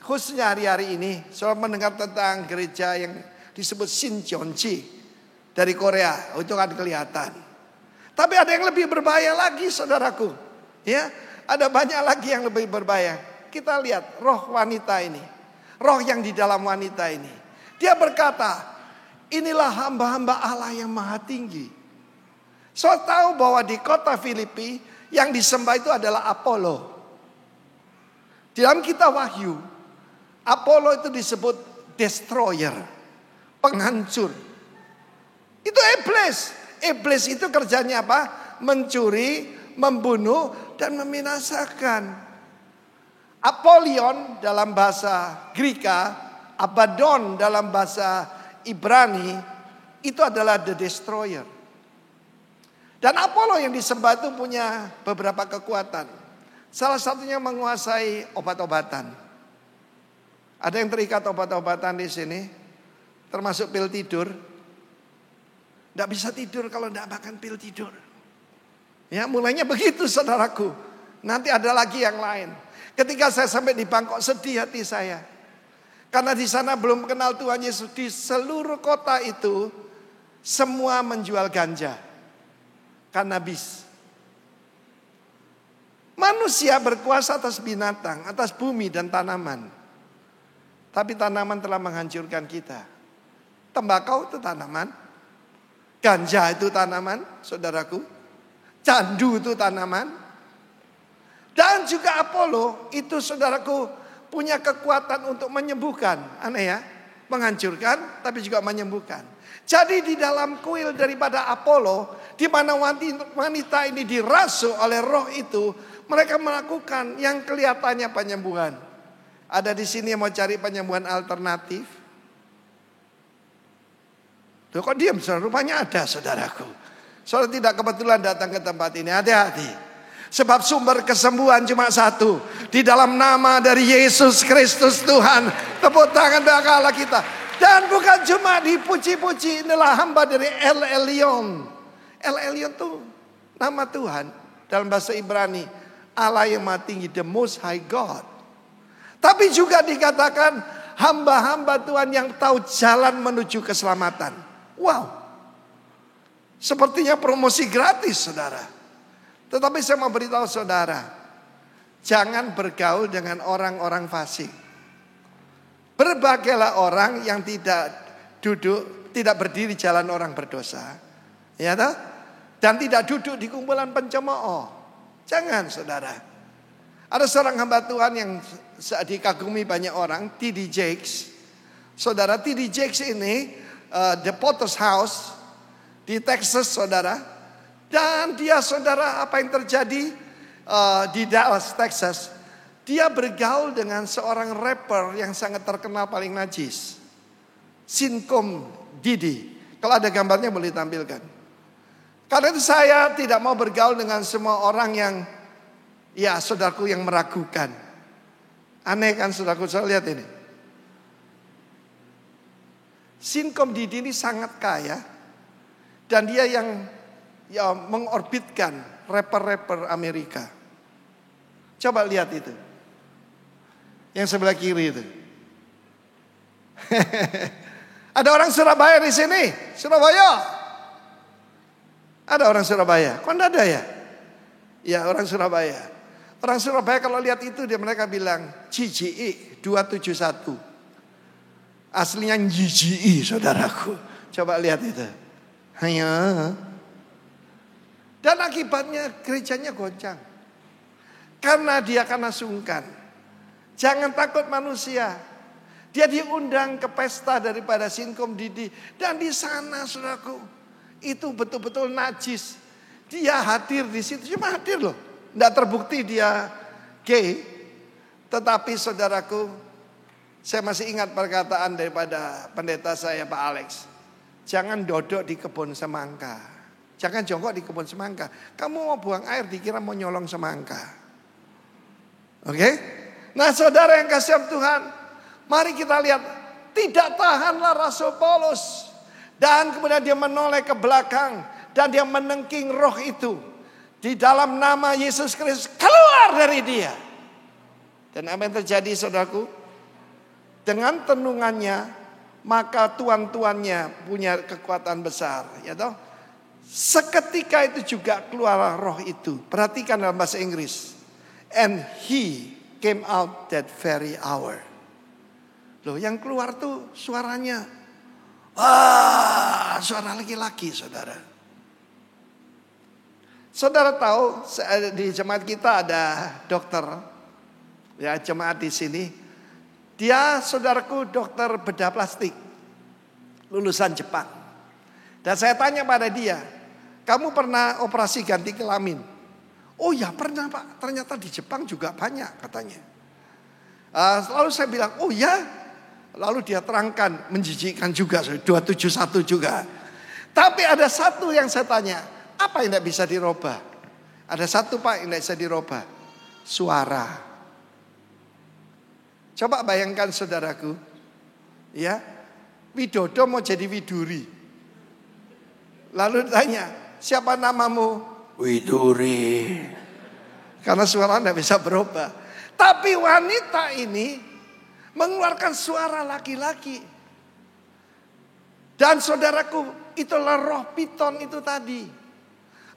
Khususnya hari-hari ini saudara mendengar tentang gereja yang disebut Shincheonji dari Korea. Itu kan kelihatan. Tapi ada yang lebih berbahaya lagi saudaraku. Ya, ada banyak lagi yang lebih berbahaya. Kita lihat roh wanita ini. Roh yang di dalam wanita ini. Dia berkata, inilah hamba-hamba Allah yang maha tinggi. So tahu bahwa di kota Filipi yang disembah itu adalah Apollo. Di dalam kitab Wahyu, Apollo itu disebut destroyer. Penghancur. Itu iblis. Iblis itu kerjanya apa? Mencuri, membunuh, dan membinasakan. Apollyon dalam bahasa Greka, Abaddon dalam bahasa Ibrani, itu adalah the destroyer. Dan Apollo yang disembah itu punya beberapa kekuatan. Salah satunya menguasai obat-obatan. Ada yang terikat obat-obatan di sini, termasuk pil tidur. Tidak bisa tidur kalau tidak makan pil tidur. Ya, mulainya begitu saudaraku. Nanti ada lagi yang lain. Ketika saya sampai di Bangkok sedih hati saya. Karena di sana belum kenal Tuhan Yesus. Di seluruh kota itu semua menjual ganja. Cannabis. Manusia berkuasa atas binatang, atas bumi dan tanaman. Tapi tanaman telah menghancurkan kita. Tembakau itu tanaman. Ganja itu tanaman, saudaraku. Candu itu tanaman. Dan juga Apollo itu saudaraku punya kekuatan untuk menyembuhkan. Aneh ya, menghancurkan tapi juga menyembuhkan. Jadi di dalam kuil daripada Apollo, di mana wanita ini dirasuh oleh roh itu, mereka melakukan yang kelihatannya penyembuhan. Ada di sini yang mau cari penyembuhan alternatif? Loh, kok diam? Rupanya ada saudaraku. Saudara tidak kebetulan datang ke tempat ini, hati-hati. Sebab sumber kesembuhan cuma satu. Di dalam nama dari Yesus Kristus Tuhan. Tepuk tangan bagi Allah kita. Dan bukan cuma dipuji-puji. Inilah hamba dari El Elyon. El Elyon itu nama Tuhan. Dalam bahasa Ibrani. Allah yang maha tinggi. The Most High God. Tapi juga dikatakan hamba-hamba Tuhan yang tahu jalan menuju keselamatan. Wow. Sepertinya promosi gratis saudara. Tetapi saya mau beritahu saudara, jangan bergaul dengan orang-orang fasik. Berbagailah orang yang tidak berdiri jalan orang berdosa. Ya toh? Dan tidak duduk di kumpulan pencemooh. Jangan saudara. Ada seorang hamba Tuhan yang dikagumi banyak orang, T.D. Jakes. Saudara, T.D. Jakes ini The Potter's House di Texas saudara. Dan dia saudara apa yang terjadi di Dallas, Texas. Dia bergaul dengan seorang rapper yang sangat terkenal paling najis. Sinkom Didi. Kalau ada gambarnya boleh tampilkan. Karena itu saya tidak mau bergaul dengan semua orang yang, ya saudaraku yang meragukan. Aneh kan saudaraku, saya lihat ini. Sinkom Didi ini sangat kaya. Dan dia yang mengorbitkan rapper-rapper Amerika. Coba lihat itu. Yang sebelah kiri itu. Ada orang Surabaya di sini? Surabaya. Ada orang Surabaya. Kok enggak ada ya? Ya orang Surabaya. Orang Surabaya kalau lihat itu mereka bilang GGI 271. Aslinya GGI saudaraku. Coba lihat itu. Hanya. Dan akibatnya gerejanya goncang. Karena dia karena sungkan. Jangan takut manusia. Dia diundang ke pesta daripada Sinkom Didi. Dan di sana saudaraku. Itu betul-betul najis. Dia hadir di situ. Cuma hadir loh. Tidak terbukti dia gay. Tetapi saudaraku. Saya masih ingat perkataan daripada pendeta saya Pak Alex. Jangan dodok di kebun semangka. Jangan jongkok di kebun semangka. Kamu mau buang air dikira mau nyolong semangka. Oke? Nah saudara yang kasih Tuhan. Mari kita lihat. Tidak tahanlah Rasul Paulus. Dan kemudian dia menoleh ke belakang. Dan dia menengking roh itu. Di dalam nama Yesus Kristus. Keluar dari dia. Dan apa yang terjadi saudaraku? Dengan tenungannya. Maka tuan-tuannya punya kekuatan besar. Ya toh? Seketika itu juga keluar roh itu. Perhatikan dalam bahasa Inggris. And he came out that very hour. Loh yang keluar tuh suaranya. Suara laki-laki saudara. Saudara tahu di jemaat kita ada dokter. Ya jemaat di sini. Dia saudaraku dokter bedah plastik. Lulusan Jepang. Dan saya tanya pada dia. Kamu pernah operasi ganti kelamin? Oh ya pernah Pak. Ternyata di Jepang juga banyak katanya. Lalu saya bilang oh ya. Lalu dia terangkan menjijikkan juga. 271 juga. Tapi ada satu yang saya tanya. Apa yang tidak bisa dirubah? Ada satu Pak yang tidak bisa dirubah. Suara. Coba bayangkan saudaraku. Ya. Widodo mau jadi Widuri. Lalu tanya. Siapa namamu? Widuri. Karena suara tidak bisa berubah. Tapi wanita ini mengeluarkan suara laki-laki. Dan saudaraku, itulah roh Piton itu tadi.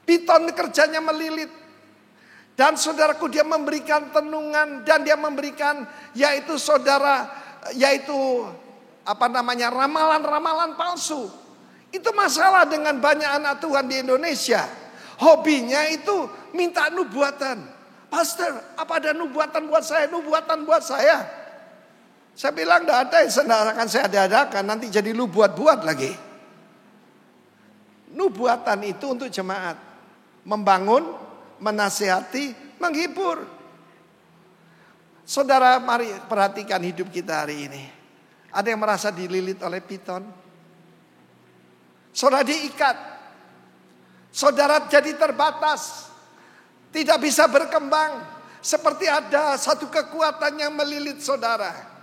Piton kerjanya melilit. Dan saudaraku dia memberikan tenungan dan dia memberikan yaitu ramalan-ramalan palsu. Itu masalah dengan banyak anak Tuhan di Indonesia. Hobinya itu minta nubuatan. Pastor, apa ada nubuatan buat saya? Nubuatan buat saya. Saya bilang tidak ada yang akan saya adakan. Nanti jadi lu buat-buat lagi. Nubuatan itu untuk jemaat. Membangun, menasihati, menghibur. Saudara mari perhatikan hidup kita hari ini. Ada yang merasa dililit oleh Piton? Saudara diikat. Saudara jadi terbatas. Tidak bisa berkembang. Seperti ada satu kekuatan yang melilit saudara.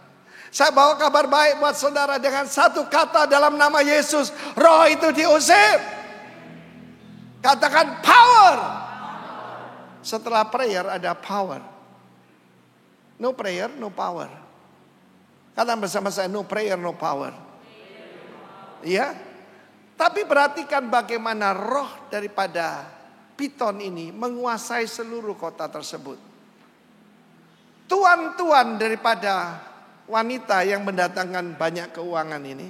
Saya bawa kabar baik buat saudara dengan satu kata dalam nama Yesus. Roh itu diusir. Katakan power. Setelah prayer ada power. No prayer, no power. Katakan bersama saya, no prayer, no power. Iya. Tapi perhatikan bagaimana roh daripada Piton ini menguasai seluruh kota tersebut. Tuan-tuan daripada wanita yang mendatangkan banyak keuangan ini.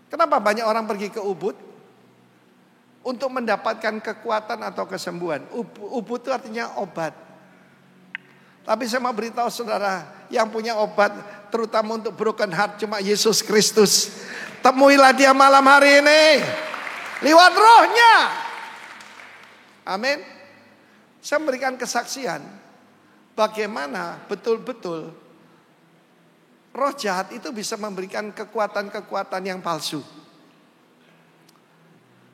Kenapa banyak orang pergi ke Ubud? untuk mendapatkan kekuatan atau kesembuhan. Ubu itu artinya obat. Tapi saya mau beritahu saudara, yang punya obat terutama untuk broken heart cuma Yesus Kristus. Temuilah dia malam hari ini lewat rohnya. Amin. Saya memberikan kesaksian bagaimana betul-betul roh jahat itu bisa memberikan kekuatan-kekuatan yang palsu.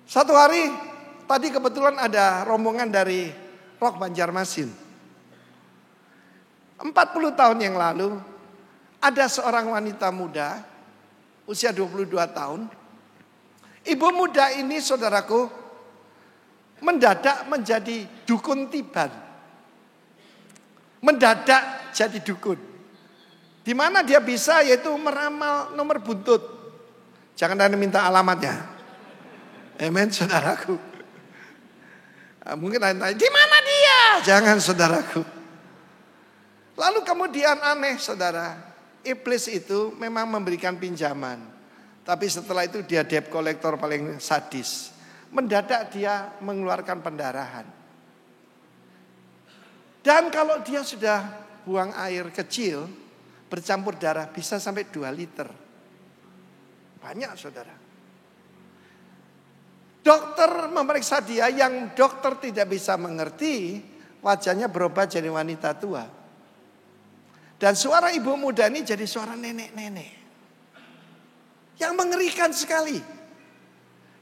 Satu hari tadi kebetulan ada rombongan dari Rock Banjarmasin. 40 tahun yang lalu ada seorang wanita muda usia 22 tahun. Ibu muda ini saudaraku mendadak menjadi dukun tiban. Mendadak jadi dukun. Di mana dia bisa yaitu meramal nomor buntut. Jangan Anda minta alamatnya. Amen saudaraku. Mungkin Anda tanya, di mana dia? Jangan saudaraku. Lalu kemudian aneh saudara. Iblis itu memang memberikan pinjaman. Tapi setelah itu dia debt collector paling sadis. Mendadak dia mengeluarkan pendarahan. Dan kalau dia sudah buang air kecil bercampur darah bisa sampai 2 liter. Banyak saudara. Dokter memeriksa dia yang dokter tidak bisa mengerti. Wajahnya berubah jadi wanita tua. Dan suara ibu muda ini jadi suara nenek-nenek. Yang mengerikan sekali.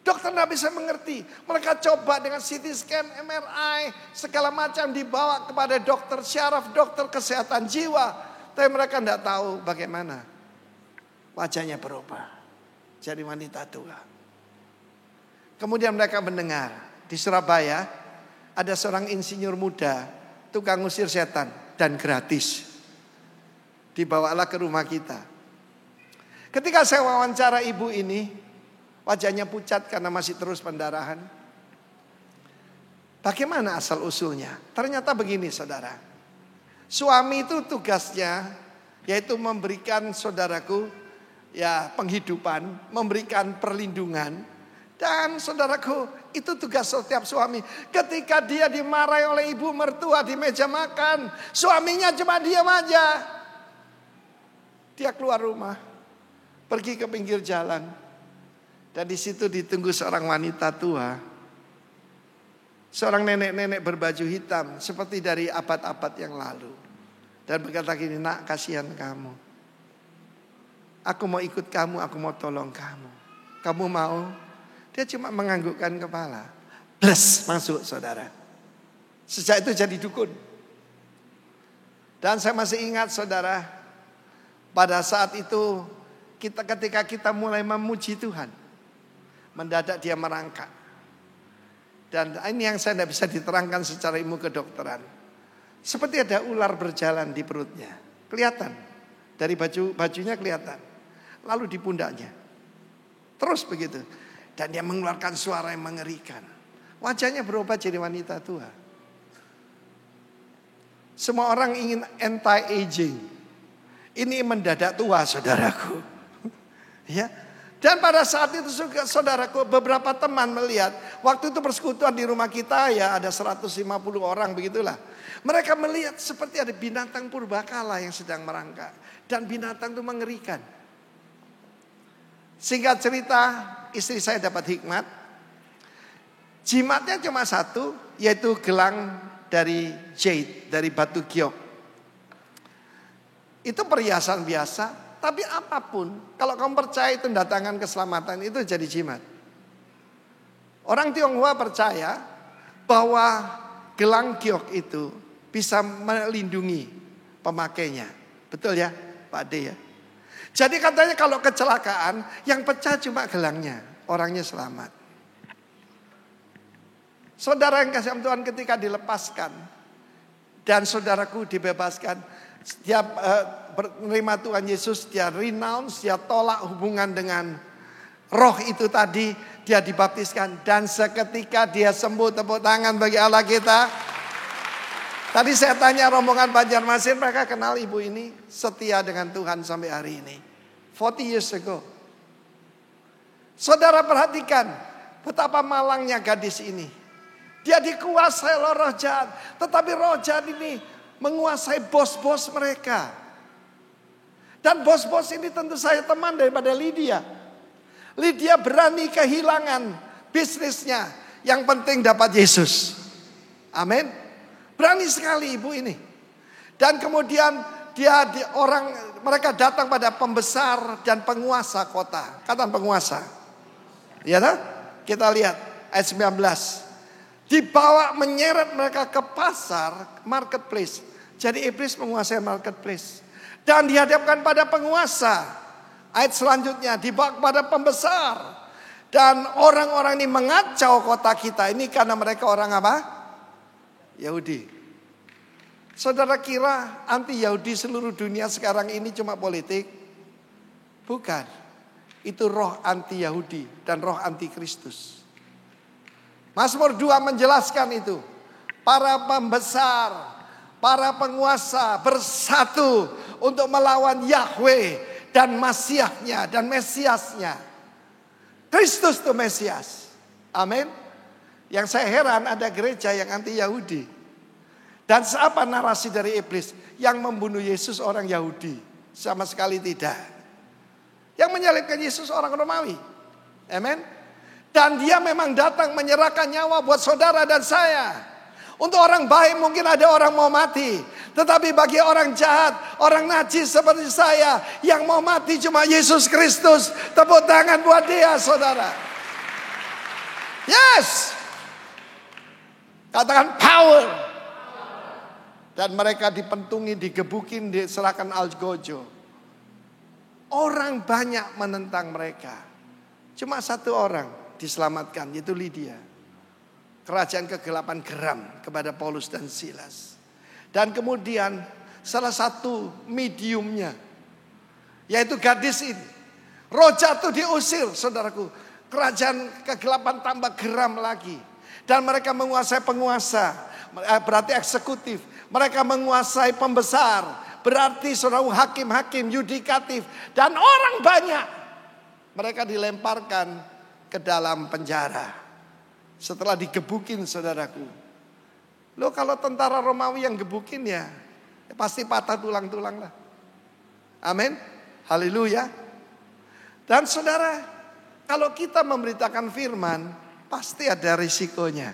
Dokter tidak bisa mengerti. Mereka coba dengan CT scan, MRI, segala macam dibawa kepada dokter syaraf, dokter kesehatan jiwa. Tapi mereka tidak tahu bagaimana. Wajahnya berubah. Jadi wanita tua. Kemudian mereka mendengar. Di Surabaya ada seorang insinyur muda. Tukang ngusir setan dan gratis. Dibawalah ke rumah kita. Ketika saya wawancara ibu ini, wajahnya pucat karena masih terus pendarahan. Bagaimana asal usulnya? Ternyata begini saudara. Suami itu tugasnya yaitu memberikan saudaraku ya penghidupan, memberikan perlindungan. Dan saudaraku itu tugas setiap suami. Ketika dia dimarahi oleh ibu mertua di meja makan, suaminya cuma diam aja. Dia keluar rumah, pergi ke pinggir jalan. Dan di situ ditunggu seorang wanita tua. Seorang nenek-nenek berbaju hitam seperti dari abad-abad yang lalu. Dan berkata gini, nak kasihan kamu. Aku mau ikut kamu, aku mau tolong kamu. Kamu mau? Dia cuma menganggukkan kepala. Bles, masuk saudara. Sejak itu jadi dukun. Dan saya masih ingat saudara. Pada saat itu ketika kita mulai memuji Tuhan. Mendadak dia merangkak. Dan ini yang saya tidak bisa diterangkan secara ilmu kedokteran. Seperti ada ular berjalan di perutnya. Kelihatan. Dari bajunya kelihatan. Lalu di pundaknya. Terus begitu. Dan dia mengeluarkan suara yang mengerikan. Wajahnya berubah jadi wanita tua. Semua orang ingin anti-aging. Ini mendadak tua saudaraku. Ya. Dan pada saat itu saudaraku beberapa teman melihat. Waktu itu persekutuan di rumah kita ya ada 150 orang begitulah. Mereka melihat seperti ada binatang purbakala yang sedang merangkak. Dan binatang itu mengerikan. Singkat cerita istri saya dapat hikmat. Jimatnya cuma satu yaitu gelang dari jade, dari batu giok. Itu perhiasan biasa, tapi apapun, kalau kamu percaya itu mendatangkan keselamatan, itu jadi jimat. Orang Tionghoa percaya bahwa gelang giok itu bisa melindungi pemakainya. Betul ya, Pak Ade ya? Jadi katanya kalau kecelakaan, yang pecah cuma gelangnya, orangnya selamat. Saudara yang kasih Tuhan ketika dilepaskan, dan saudaraku dibebaskan, dia menerima Tuhan Yesus, dia renounce, dia tolak hubungan dengan roh itu tadi, dia dibaptiskan. Dan seketika dia sembuh, tepuk tangan bagi Allah kita. Tadi saya tanya rombongan Banjarmasin, mereka kenal ibu ini, setia dengan Tuhan sampai hari ini. 40 years ago. Saudara perhatikan, Betapa malangnya gadis ini. Dia dikuasai oleh roh jahat. Tetapi roh jahat ini menguasai bos-bos mereka. Dan bos-bos ini tentu saja teman daripada Lydia. Lydia berani kehilangan bisnisnya. Yang penting dapat Yesus. Amin. Berani sekali ibu ini. Dan kemudian mereka datang pada pembesar dan penguasa kota. Kata penguasa. Ya tak? Kita lihat ayat 19. Dibawa menyeret mereka ke pasar, marketplace. Jadi iblis menguasai marketplace. Dan dihadapkan pada penguasa. Ayat selanjutnya dibawa kepada pembesar. Dan orang-orang ini mengacau kota kita. Ini karena mereka orang apa? Yahudi. Saudara kira anti Yahudi seluruh dunia sekarang ini cuma politik? Bukan. Itu roh anti Yahudi dan roh anti Kristus. Mazmur 2 menjelaskan itu. Para pembesar, para penguasa bersatu untuk melawan Yahweh dan Masiahnya dan Mesiasnya. Kristus itu Mesias. Amin. Yang saya heran ada gereja yang anti Yahudi. Dan apa narasi dari iblis? Yang membunuh Yesus orang Yahudi. Sama sekali tidak. Yang menyalibkan Yesus orang Romawi. Amin. Dan dia memang datang menyerahkan nyawa buat saudara dan saya. Untuk orang baik mungkin ada orang mau mati. Tetapi bagi orang jahat, orang najis seperti saya. Yang mau mati cuma Yesus Kristus. Tepuk tangan buat dia saudara. Yes. Katakan power. Dan mereka dipentungi, digebukin, diserahkan algojo. Orang banyak menentang mereka. Cuma satu orang diselamatkan, yaitu Lydia. Kerajaan kegelapan geram kepada Paulus dan Silas. Dan kemudian salah satu mediumnya, yaitu gadis ini. Roh jatuh diusir, saudaraku. Kerajaan kegelapan tambah geram lagi. Dan mereka menguasai penguasa, berarti eksekutif. Mereka menguasai pembesar, berarti saudara hakim-hakim, yudikatif. Dan orang banyak. Mereka dilemparkan ke dalam penjara. Setelah digebukin saudaraku. Loh kalau tentara Romawi yang gebukin ya pasti patah tulang-tulang lah. Amin. Haleluya. Dan saudara, kalau kita memberitakan firman, pasti ada risikonya.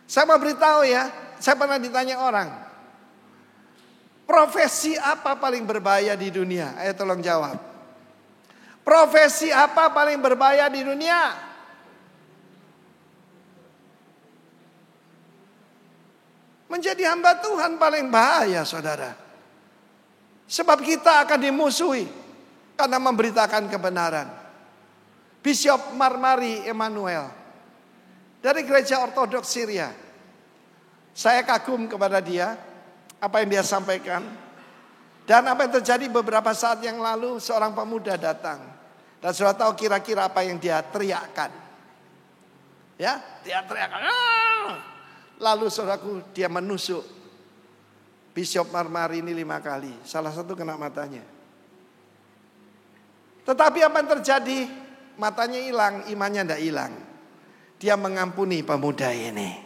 Saya mau beritahu ya. Saya pernah ditanya orang, profesi apa paling berbahaya di dunia? Ayo tolong jawab. Profesi apa paling berbahaya di dunia? Menjadi hamba Tuhan paling bahaya saudara. Sebab kita akan dimusuhi karena memberitakan kebenaran. Bishop Marmari Emmanuel dari gereja ortodoks Syria. Saya kagum kepada dia, apa yang dia sampaikan. Dan apa yang terjadi beberapa saat yang lalu, seorang pemuda datang. Dan sudah tahu kira-kira apa yang dia teriakkan. Ya, dia teriakkan. Lalu saudaraku, dia menusuk Bishop Marmari ini 5 kali. Salah satu kena matanya. Tetapi apa yang terjadi? Matanya hilang, imannya tidak hilang. Dia mengampuni pemuda ini.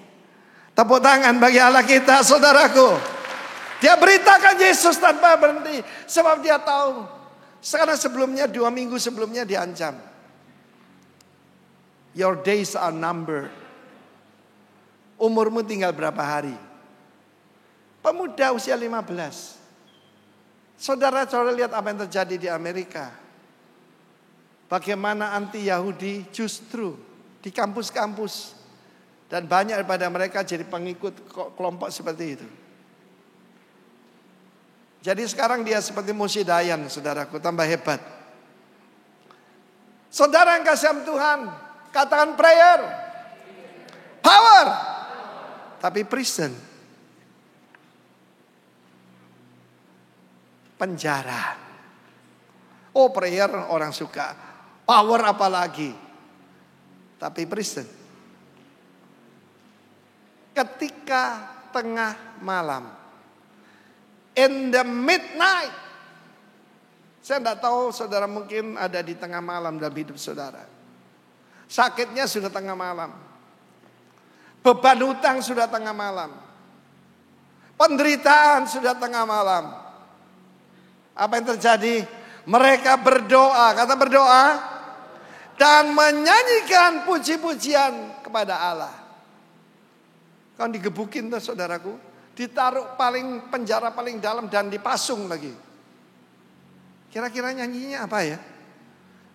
Tepuk tangan bagi Allah kita saudaraku. Dia beritakan Yesus tanpa berhenti. Sebab dia tahu. Sekarang sebelumnya 2 minggu sebelumnya diancam. Your days are numbered. Umurmu tinggal berapa hari. Pemuda usia 15. Saudara-saudara lihat apa yang terjadi di Amerika. Bagaimana anti Yahudi justru di kampus-kampus. Dan banyak daripada mereka jadi pengikut kelompok seperti itu. Jadi sekarang dia seperti Moshe Dayan, saudaraku, tambah hebat. Saudara yang kasih Tuhan, katakan prayer, power, tapi prison, penjara. Oh prayer orang suka, power apalagi, tapi prison. Ketika tengah malam, in the midnight. Saya tidak tahu saudara mungkin ada di tengah malam dalam hidup saudara. Sakitnya sudah tengah malam. Beban hutang sudah tengah malam. Penderitaan sudah tengah malam. Apa yang terjadi? Mereka berdoa, kata berdoa, dan menyanyikan puji-pujian kepada Allah. Kan digebukin tuh saudaraku, ditaruh penjara paling dalam dan dipasung lagi. Kira-kira nyanyinya apa ya?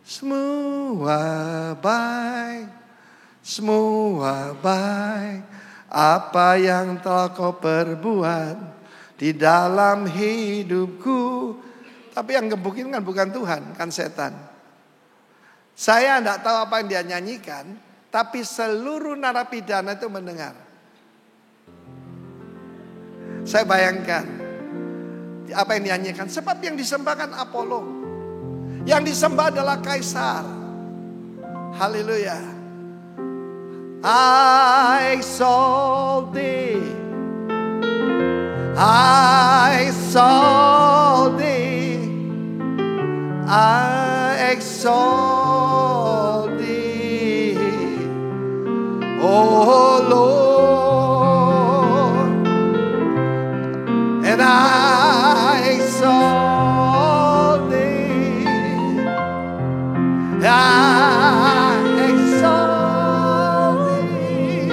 Semua baik, semua baik, apa yang telah kau perbuat di dalam hidupku. Tapi yang gebukin kan bukan Tuhan, kan setan. Saya tidak tahu apa yang dia nyanyikan, tapi seluruh narapidana itu mendengar. Saya bayangkan apa yang dinyanyikan, sebab yang disembahkan Apollo, yang disembah adalah Kaisar. Haleluya. I exalt thee, I exalt thee, I exalt thee, oh Lord, and I exalt thee, I exalt thee,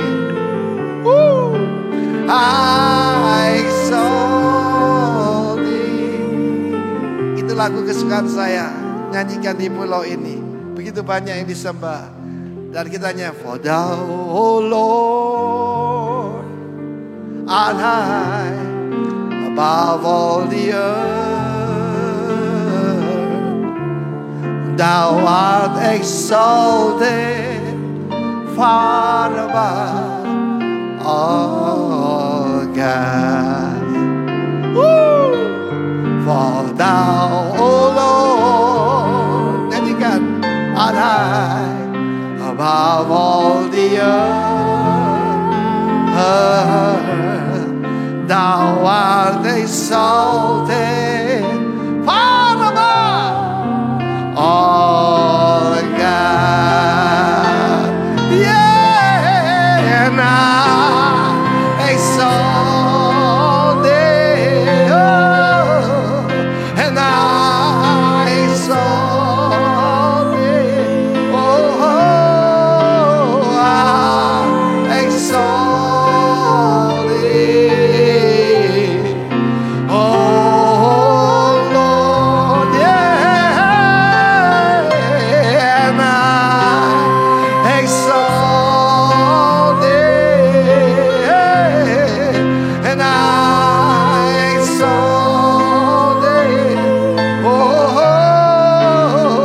I exalt thee. Itu lagu kesukaan saya, nyanyikan di pulau ini. Begitu banyak yang disembah. Dan kita nyanyi, for thou, O Lord, art high above all the earth. Thou art exalted far above all gods. For thou, O Lord, nyanyikan, art high above all the earth. Thou art exalted far above all God. Yeah, and I exalt thee, oh, and I exalt thee, oh, I exalt thee, oh Lord, yeah, and I exalt thee, and I exalt thee, oh,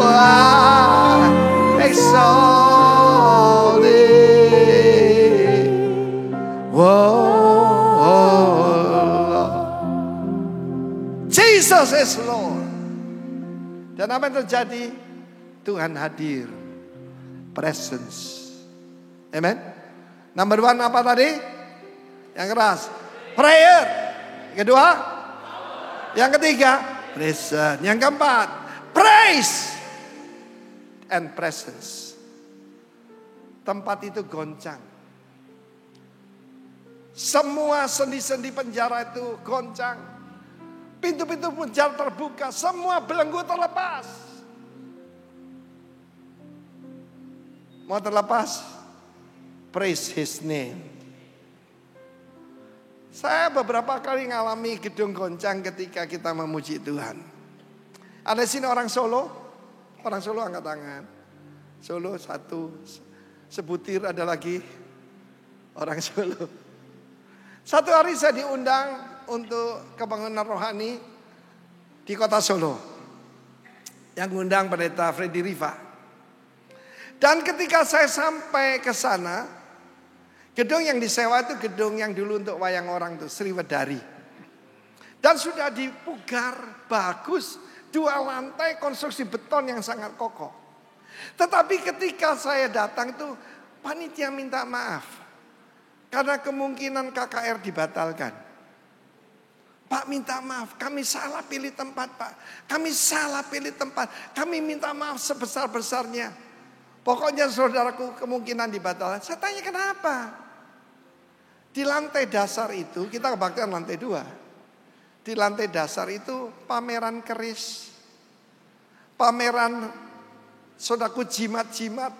I exalt thee, Lord. Jesus is Lord. Dan apa yang terjadi? Tuhan hadir. Presence. Amen. Number one apa tadi? Yang keras. Prayer. Kedua. Yang ketiga. Presence. Yang keempat. Praise. And presence. Tempat itu goncang. Semua sendi-sendi penjara itu goncang. Pintu-pintu penjara terbuka. Semua belenggu terlepas. Mau terlepas? Praise His name. Saya beberapa kali ngalami gedung goncang ketika kita memuji Tuhan. Ada sini orang Solo? Orang Solo angkat tangan. Solo satu. Sebutir ada lagi. Orang Solo. Satu hari saya diundang untuk kebangunan rohani di kota Solo. Yang ngundang pendeta Freddy Riva. Dan ketika saya sampai ke sana, gedung yang disewa itu gedung yang dulu untuk wayang orang tuh, Sriwedari. Dan sudah dipugar, bagus, 2 lantai konstruksi beton yang sangat kokoh. Tetapi ketika saya datang itu, panitia minta maaf. Karena kemungkinan KKR dibatalkan. Pak minta maaf, kami salah pilih tempat Pak. Kami salah pilih tempat, kami minta maaf sebesar-besarnya. Pokoknya saudaraku kemungkinan dibatalkan. Saya tanya kenapa? Di lantai dasar itu, kita kebaktian lantai 2. Di lantai dasar itu pameran keris. Pameran saudaraku jimat-jimat.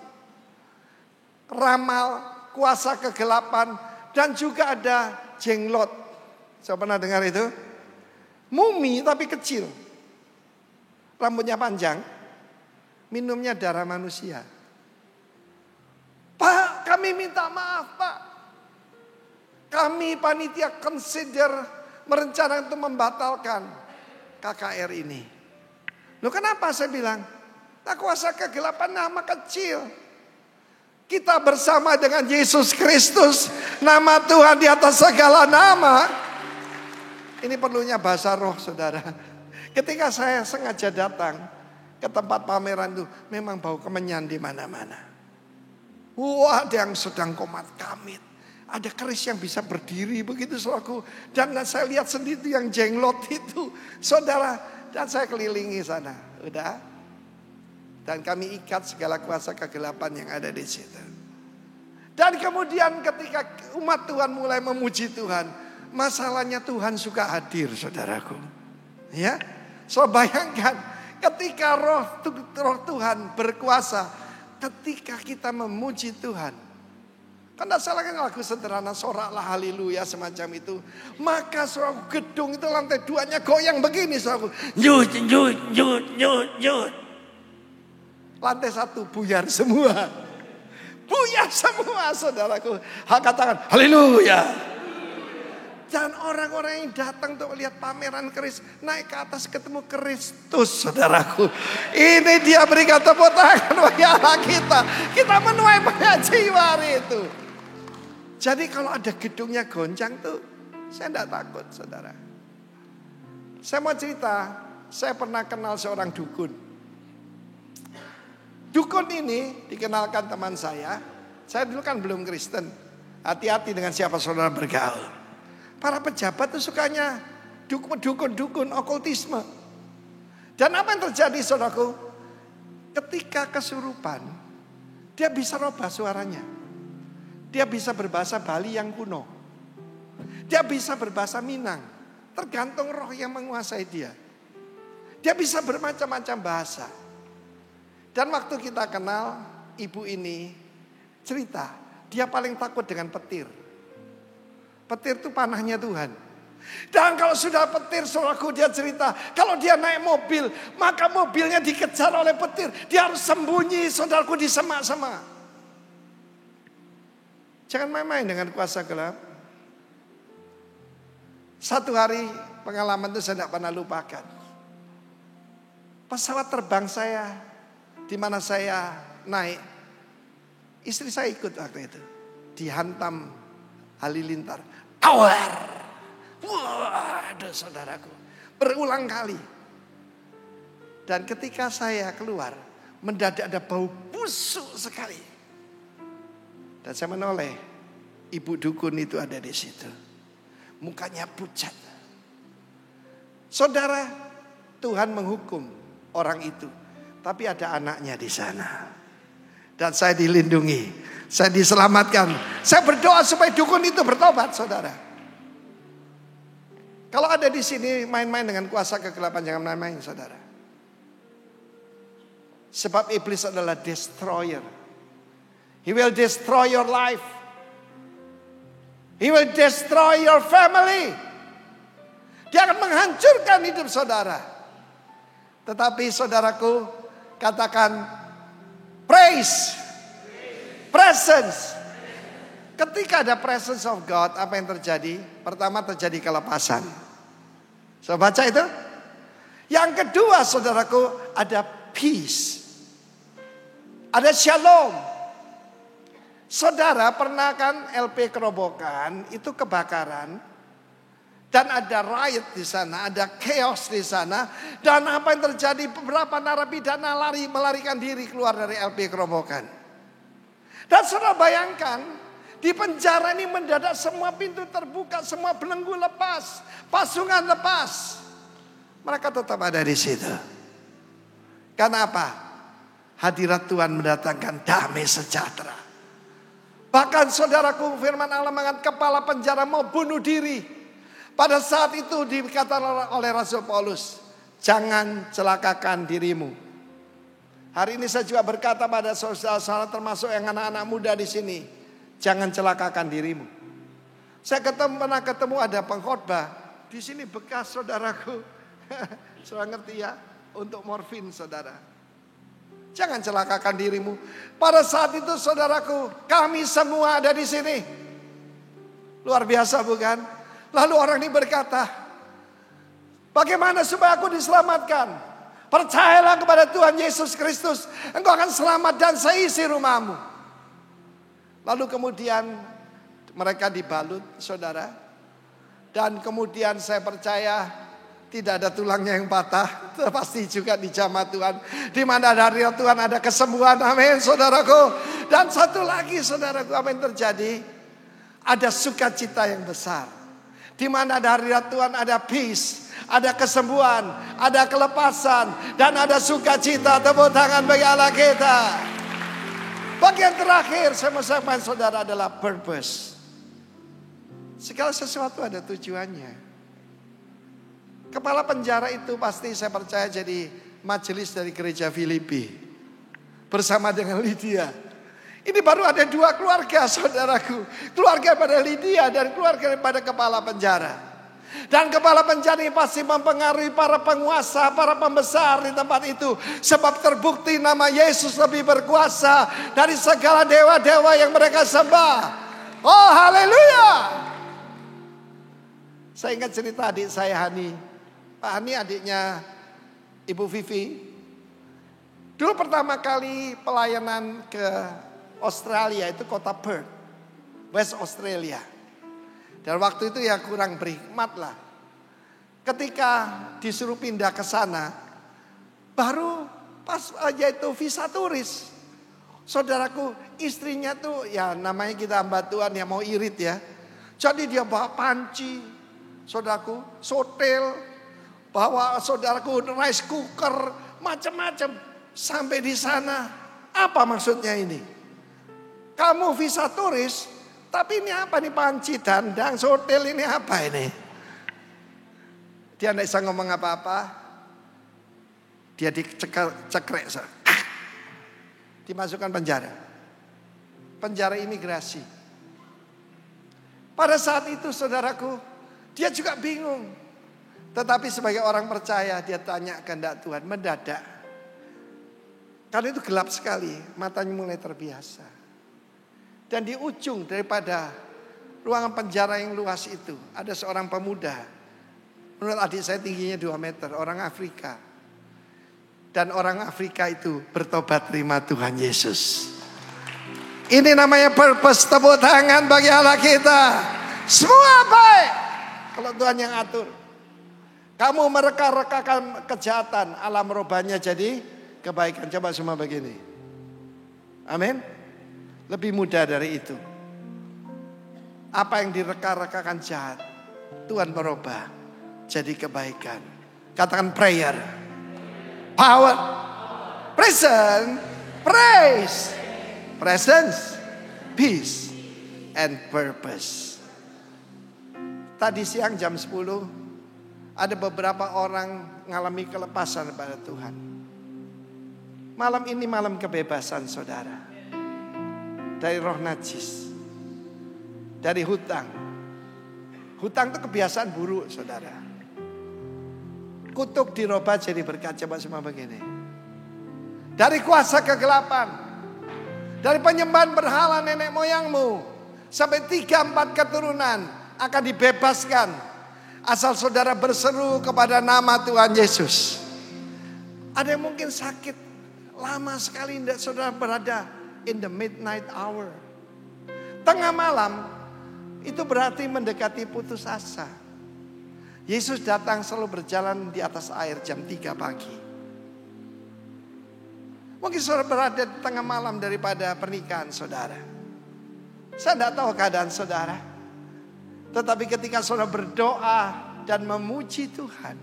Ramal, kuasa kegelapan. Dan juga ada jenglot. Saya pernah dengar itu. Mumi tapi kecil. Rambutnya panjang. Minumnya darah manusia. Pak, kami minta maaf, Pak. Kami panitia consider merencanakan untuk membatalkan KKR ini. Loh kenapa saya bilang? Nah, kuasa kegelapan nama kecil. Kita bersama dengan Yesus Kristus. Nama Tuhan di atas segala nama. Ini perlunya bahasa roh, saudara. Ketika saya sengaja datang ke tempat pameran itu, memang bau kemenyan di mana-mana. Wah, ada yang sedang komat kamit. Ada keris yang bisa berdiri begitu saudaraku. Dan saya lihat sendiri yang jenglot itu. Saudara, dan saya kelilingi sana. Udah. Dan kami ikat segala kuasa kegelapan yang ada di situ. Dan kemudian ketika umat Tuhan mulai memuji Tuhan. Masalahnya Tuhan suka hadir, saudaraku. Ya, so bayangkan ketika roh Tuhan berkuasa. Ketika kita memuji Tuhan. Kan tidak salah kan lagu sederhana, soraklah haleluya semacam itu. Maka saudara gedung itu lantai 2-nya goyang begini saudara. Nyut, nyut, nyut, nyut, nyut. Lantai 1 buyar semua. Buyar semua saudaraku. Katakan haleluya. Dan orang-orang yang datang untuk melihat pameran keris naik ke atas ketemu Kristus, saudaraku. Ini dia berikan tepuk tangan bagi Allah kita. Kita menuai banyak jiwa hari itu. Jadi kalau ada gedungnya goncang tuh, saya tidak takut, saudara. Saya mau cerita, saya pernah kenal seorang dukun. Dukun ini dikenalkan teman saya. Saya dulu kan belum Kristen. Hati-hati dengan siapa saudara bergaul. Para pejabat itu sukanya dukun-dukun okultisme. Dan apa yang terjadi saudaraku? Ketika kesurupan, dia bisa rubah suaranya. Dia bisa berbahasa Bali yang kuno. Dia bisa berbahasa Minang. Tergantung roh yang menguasai dia. Dia bisa bermacam-macam bahasa. Dan waktu kita kenal, ibu ini cerita. Dia paling takut dengan petir. Petir itu panahnya Tuhan. Dan kalau sudah petir, saudaraku dia cerita. Kalau dia naik mobil, maka mobilnya dikejar oleh petir. Dia harus sembunyi, saudaraku, di semak-semak. Jangan main-main dengan kuasa gelap. Satu hari pengalaman itu saya tidak pernah lupakan. Pesawat terbang saya, di mana saya naik, istri saya ikut waktu itu. Dihantam halilintar. Awar. Waduh saudaraku. Berulang kali. Dan ketika saya keluar. Mendadak ada bau busuk sekali. Dan saya menoleh. Ibu dukun itu ada di situ. Mukanya pucat. Saudara, Tuhan menghukum orang itu. Tapi ada anaknya di sana. Dan saya dilindungi. Saya diselamatkan. Saya berdoa supaya dukun itu bertobat, saudara. Kalau ada di sini main-main dengan kuasa kegelapan, jangan main-main, saudara. Sebab iblis adalah destroyer. He will destroy your life. He will destroy your family. Dia akan menghancurkan hidup saudara. Tetapi saudaraku, katakan praise. Presence. Ketika ada presence of God, apa yang terjadi? Pertama terjadi kelepasan. Saya baca itu. Yang kedua saudaraku, ada peace. Ada shalom. Saudara pernah kan LP Kerobokan itu kebakaran. Dan ada riot di sana, ada chaos di sana. Dan apa yang terjadi? Beberapa narapidana melarikan diri keluar dari LP Kerobokan. Dan saudara bayangkan, di penjara ini mendadak semua pintu terbuka, semua belenggu lepas, pasungan lepas. Mereka tetap ada di situ. Karena apa? Hadirat Tuhan mendatangkan damai sejahtera. Bahkan saudaraku, firman Allah mengatakan kepala penjara mau bunuh diri. Pada saat itu dikatakan oleh Rasul Paulus, jangan celakakan dirimu. Hari ini saya juga berkata pada saudara-saudara termasuk yang anak-anak muda di sini, jangan celakakan dirimu. Saya pernah ketemu ada pengkhotbah di sini bekas saudaraku, saudara ngerti ya, untuk morfin saudara. Jangan celakakan dirimu. Pada saat itu saudaraku, kami semua ada di sini. Luar biasa bukan? Lalu orang ini berkata, bagaimana supaya aku diselamatkan? Percayalah kepada Tuhan Yesus Kristus, engkau akan selamat dan seisi rumahmu. Lalu kemudian mereka dibalut saudara. Dan kemudian saya percaya tidak ada tulangnya yang patah. Pasti juga dijamah Tuhan. Di mana ada hadirat Tuhan ada kesembuhan. Amin saudaraku. Dan satu lagi saudaraku, apa yang terjadi? Ada sukacita yang besar. Di mana ada hadirat Tuhan ada peace. Ada kesembuhan. Ada kelepasan. Dan ada sukacita. Tepuk tangan bagi Allah kita. Bagian terakhir saya mau sampaikan saudara adalah purpose. Segala sesuatu ada tujuannya. Kepala penjara itu pasti saya percaya jadi majelis dari gereja Filipi. Bersama dengan Lydia. Ini baru ada 2 keluarga saudaraku. Keluarga pada Lydia dan keluarga pada kepala penjara. Dan kepala penjara ini pasti mempengaruhi para penguasa, para pembesar di tempat itu. Sebab terbukti nama Yesus lebih berkuasa dari segala dewa-dewa yang mereka sembah. Oh haleluya. Saya ingat cerita adik saya Hani. Pak Hani adiknya Ibu Vivi. Dulu pertama kali pelayanan ke Australia itu kota Perth. West Australia. Dan waktu itu ya kurang berhikmat lah. Ketika disuruh pindah ke sana. Baru pas aja itu visa turis. Saudaraku istrinya tuh ya namanya kita hamba Tuhan ya mau irit ya. Jadi dia bawa panci. Saudaraku sotel. Bawa saudaraku rice cooker, macam-macam. Sampai di sana, apa maksudnya ini? Kamu visa turis, tapi ini apa nih panci, dandang, hotel ini apa ini? Dia tidak bisa ngomong apa-apa. Dia dicekrek, dimasukkan penjara. Penjara imigrasi. Pada saat itu saudaraku, dia juga bingung. Tetapi sebagai orang percaya dia tanya kehendak Tuhan mendadak. Karena itu gelap sekali, matanya mulai terbiasa. Dan di ujung daripada ruangan penjara yang luas itu ada seorang pemuda. Menurut adik saya tingginya 2 meter, orang Afrika. Dan orang Afrika itu bertobat terima Tuhan Yesus. Ini namanya purpose, tepuk tangan bagi Allah kita. Semua baik kalau Tuhan yang atur. Kamu mereka-rekakan kejahatan, Allah merubahnya jadi kebaikan. Coba semua begini. Amin. Lebih mudah dari itu. Apa yang direka-rekakan jahat, Tuhan merubah jadi kebaikan. Katakan prayer, power, presence, praise, presence, peace, and purpose. Tadi siang jam 10. Ada beberapa orang mengalami kelepasan pada Tuhan. Malam ini malam kebebasan saudara. Dari roh najis. Dari hutang. Hutang itu kebiasaan buruk saudara. Kutuk dirubah jadi berkat. Coba semua begini. Dari kuasa kegelapan. Dari penyembahan berhala nenek moyangmu. Sampai 3-4 keturunan akan dibebaskan. Asal saudara berseru kepada nama Tuhan Yesus. Ada yang mungkin sakit. Lama sekali tidak saudara berada in the midnight hour. Tengah malam. Itu berarti mendekati putus asa. Yesus datang selalu berjalan di atas air jam 3 pagi. Mungkin saudara berada di tengah malam daripada pernikahan saudara. Saya tidak tahu keadaan saudara. Tetapi ketika saudara berdoa dan memuji Tuhan.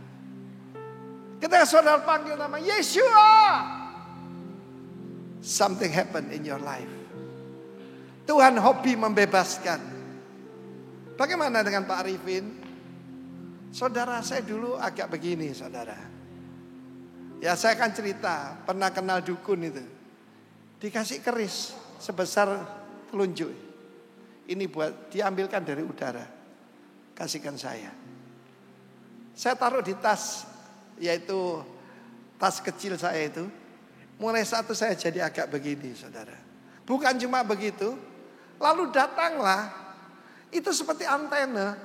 Ketika saudara panggil nama Yeshua. something happen in your life. Tuhan hobi membebaskan. Bagaimana dengan Pak Arifin? Saudara saya dulu agak begini, saudara. Ya saya akan cerita, pernah kenal dukun itu. Dikasih keris sebesar telunjuk. Ini buat diambilkan dari udara. Kasihkan saya. Saya taruh di tas, yaitu tas kecil saya itu. Mulai satu saya jadi agak begini, saudara. Bukan cuma begitu, lalu datanglah, itu seperti antena,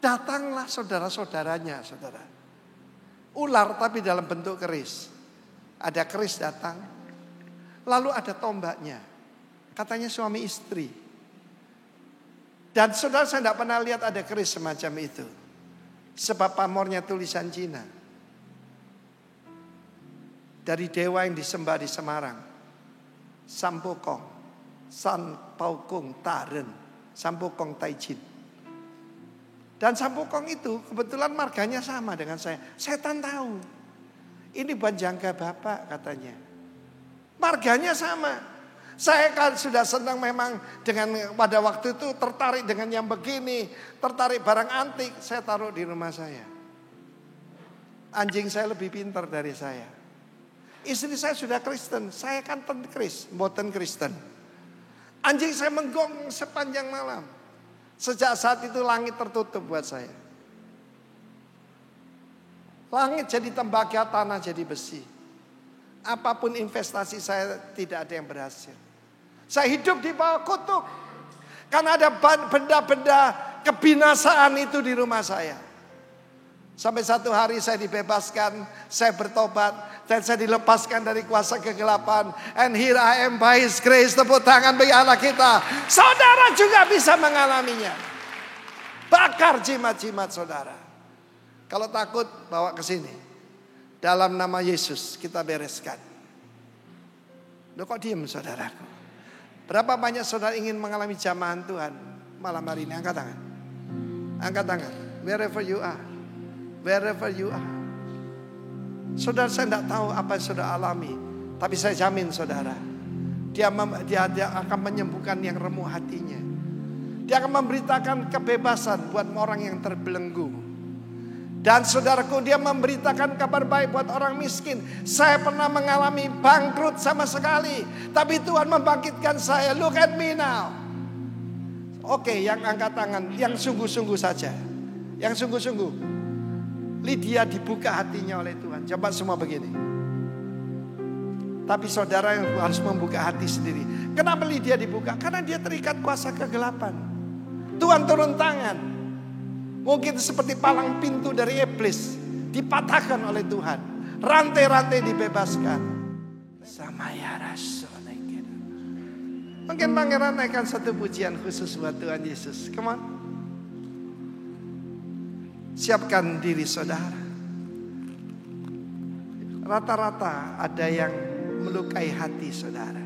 datanglah saudara-saudaranya, saudara. Ular tapi dalam bentuk keris. Ada keris datang, lalu ada tombaknya. Katanya suami istri. Dan saudara saya tidak pernah lihat ada keris semacam itu. Sebab pamornya tulisan Cina. Dari dewa yang disembah di Semarang. Sampokong, San Paukong Taren, Sampokong Taijin. Dan Sampokong itu kebetulan marganya sama dengan saya. Setan tahu. Ini banjangga bapak katanya. Marganya sama. Saya kan sudah senang memang dengan pada waktu itu tertarik dengan yang begini. Tertarik barang antik, saya taruh di rumah saya. Anjing saya lebih pintar dari saya. Istri saya sudah Kristen, saya kan mboten Kristen. Anjing saya menggong sepanjang malam. Sejak saat itu langit tertutup buat saya. Langit jadi tembaga, tanah jadi besi. Apapun investasi saya tidak ada yang berhasil. Saya hidup di bawah kutuk. Karena ada benda-benda kebinasaan itu di rumah saya. Sampai satu hari saya dibebaskan, saya bertobat, dan saya dilepaskan dari kuasa kegelapan. And here I am by His grace. Tepuk tangan bagi Allah kita. Saudara juga bisa mengalaminya. Bakar jimat-jimat saudara. Kalau takut bawa ke sini. Dalam nama Yesus kita bereskan. Loh kok diem saudaraku? Berapa banyak saudara ingin mengalami jamahan Tuhan malam hari ini? Angkat tangan. Angkat tangan. Wherever you are. Wherever you are. Saudara saya tidak tahu apa yang saudara alami. Tapi saya jamin saudara. Dia akan menyembuhkan yang remuk hatinya. Dia akan memberitakan kebebasan buat orang yang terbelenggu. Dan saudaraku, dia memberitakan kabar baik buat orang miskin. Saya pernah mengalami bangkrut sama sekali. Tapi Tuhan membangkitkan saya. Look at me now. Oke, yang angkat tangan. Yang sungguh-sungguh saja. Yang sungguh-sungguh. Lydia dibuka hatinya oleh Tuhan. Coba semua begini. Tapi saudara yang harus membuka hati sendiri. Kenapa Lydia dibuka? Karena dia terikat kuasa kegelapan. Tuhan turun tangan. Mungkin seperti palang pintu dari iblis. Dipatahkan oleh Tuhan. Rantai-rantai dibebaskan. Sama ya Rasul. Mungkin pangeran naikkan satu pujian khusus buat Tuhan Yesus. Come on. Siapkan diri saudara. Rata-rata ada yang melukai hati saudara.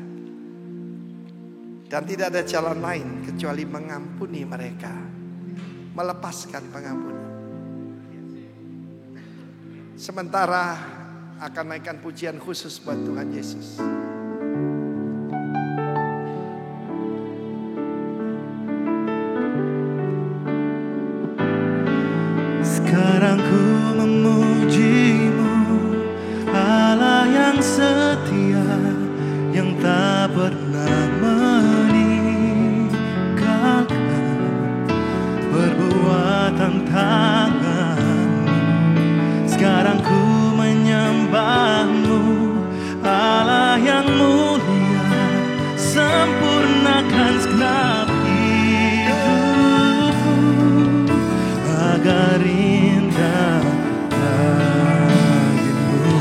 Dan tidak ada jalan lain kecuali mengampuni mereka. Melepaskan pengampunan. Sementara akan naikkan pujian khusus buat Tuhan Yesus. Sekarang ku memuji-Mu, Allah yang setia, yang tak pernah meninggalkan perbuatan tangan-Mu. Sekarang ku menyembah-Mu, Allah yang mulia, sempurnakan segenap hidupku agar indah bagimu.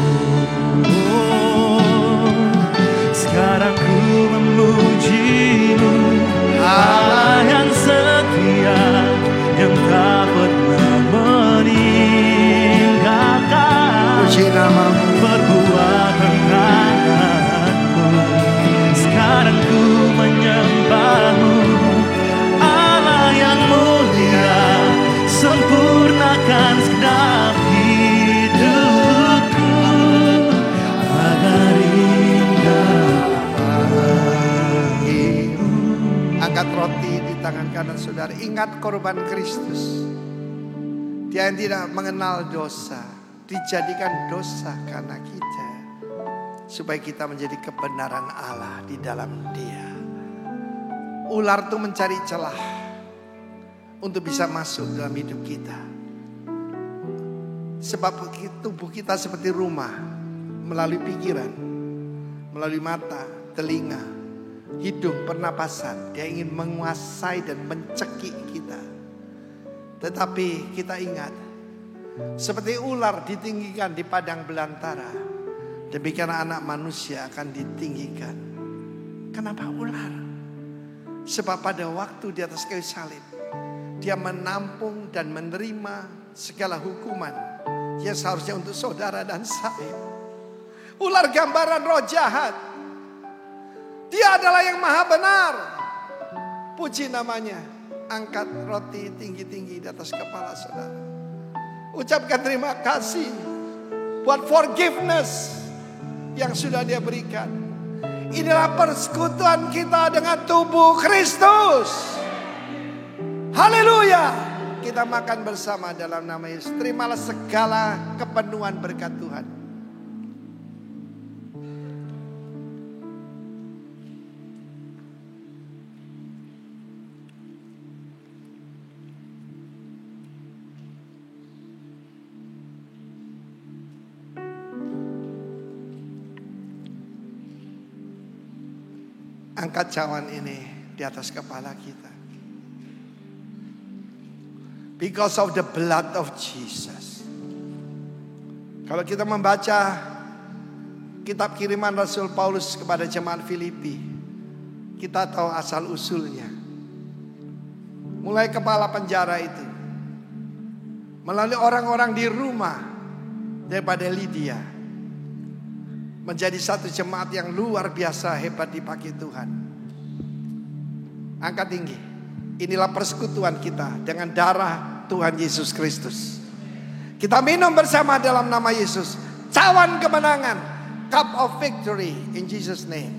Sekarang ku memuji-Mu, Allah yang setia, yang tak pernah meninggalkan perbuatan tangan-Mu. Sekarang ku menyembah-Mu, Allah yang mulia, sempurnakan segenap hidupku agar indah roti di tangan kanan saudara. Ingat korban Kristus. Dia yang tidak mengenal dosa, dijadikan dosa karena kita, supaya kita menjadi kebenaran Allah di dalam Dia. Ular itu mencari celah untuk bisa masuk dalam hidup kita. Sebab tubuh kita seperti rumah, melalui pikiran, melalui mata, telinga, hidung, pernapasan. Dia ingin menguasai dan mencekik kita. Tetapi kita ingat, seperti ular ditinggikan di padang belantara, demikian anak manusia akan ditinggikan. Kenapa ular? Sebab pada waktu di atas kayu salib, dia menampung dan menerima segala hukuman yang seharusnya untuk saudara dan saya. Ular gambaran roh jahat. Dia adalah yang maha benar. Puji namanya. Angkat roti tinggi-tinggi di atas kepala saudara. Ucapkan terima kasih buat forgiveness yang sudah Dia berikan. Inilah persekutuan kita dengan tubuh Kristus. Haleluya. Kita makan bersama dalam nama Yesus. Terimalah segala kepenuhan berkat Tuhan. Angkat cawan ini di atas kepala kita. Because of the blood of Jesus. Kalau kita membaca kitab kiriman Rasul Paulus kepada jemaat Filipi, kita tahu asal usulnya. Mulai kepala penjara itu, melalui orang-orang di rumah daripada Lydia, menjadi satu jemaat yang luar biasa hebat dipakai Tuhan. Angkat tinggi. Inilah persekutuan kita dengan darah Tuhan Yesus Kristus. Kita minum bersama dalam nama Yesus. Cawan kemenangan. Cup of victory in Jesus name.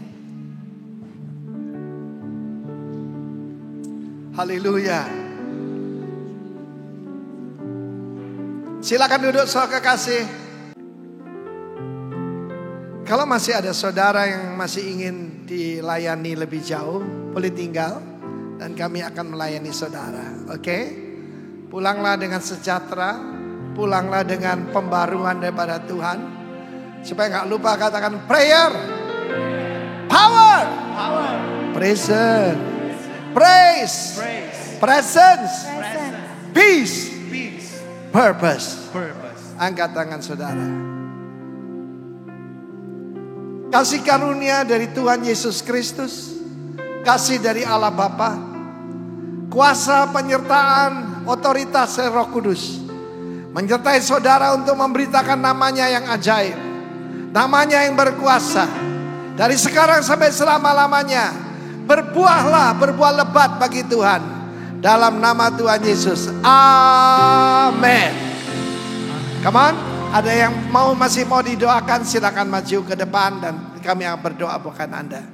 Haleluya. Silakan duduk saudara kekasih. Kalau masih ada saudara yang masih ingin dilayani lebih jauh, boleh tinggal dan kami akan melayani saudara. Oke? Pulanglah dengan sejahtera, pulanglah dengan pembaruan daripada Tuhan. Supaya gak lupa katakan prayer, power, presence, praise, presence, peace, purpose. Angkat tangan saudara. Kasih karunia dari Tuhan Yesus Kristus, kasih dari Allah Bapa, kuasa penyertaan otoritas Roh Kudus menyertai saudara untuk memberitakan namanya yang ajaib, namanya yang berkuasa. Dari sekarang sampai selama-lamanya, berbuahlah, berbuah lebat bagi Tuhan. Dalam nama Tuhan Yesus, amin. Come on. Ada yang masih mau didoakan, silakan maju ke depan dan kami akan berdoa bukan Anda.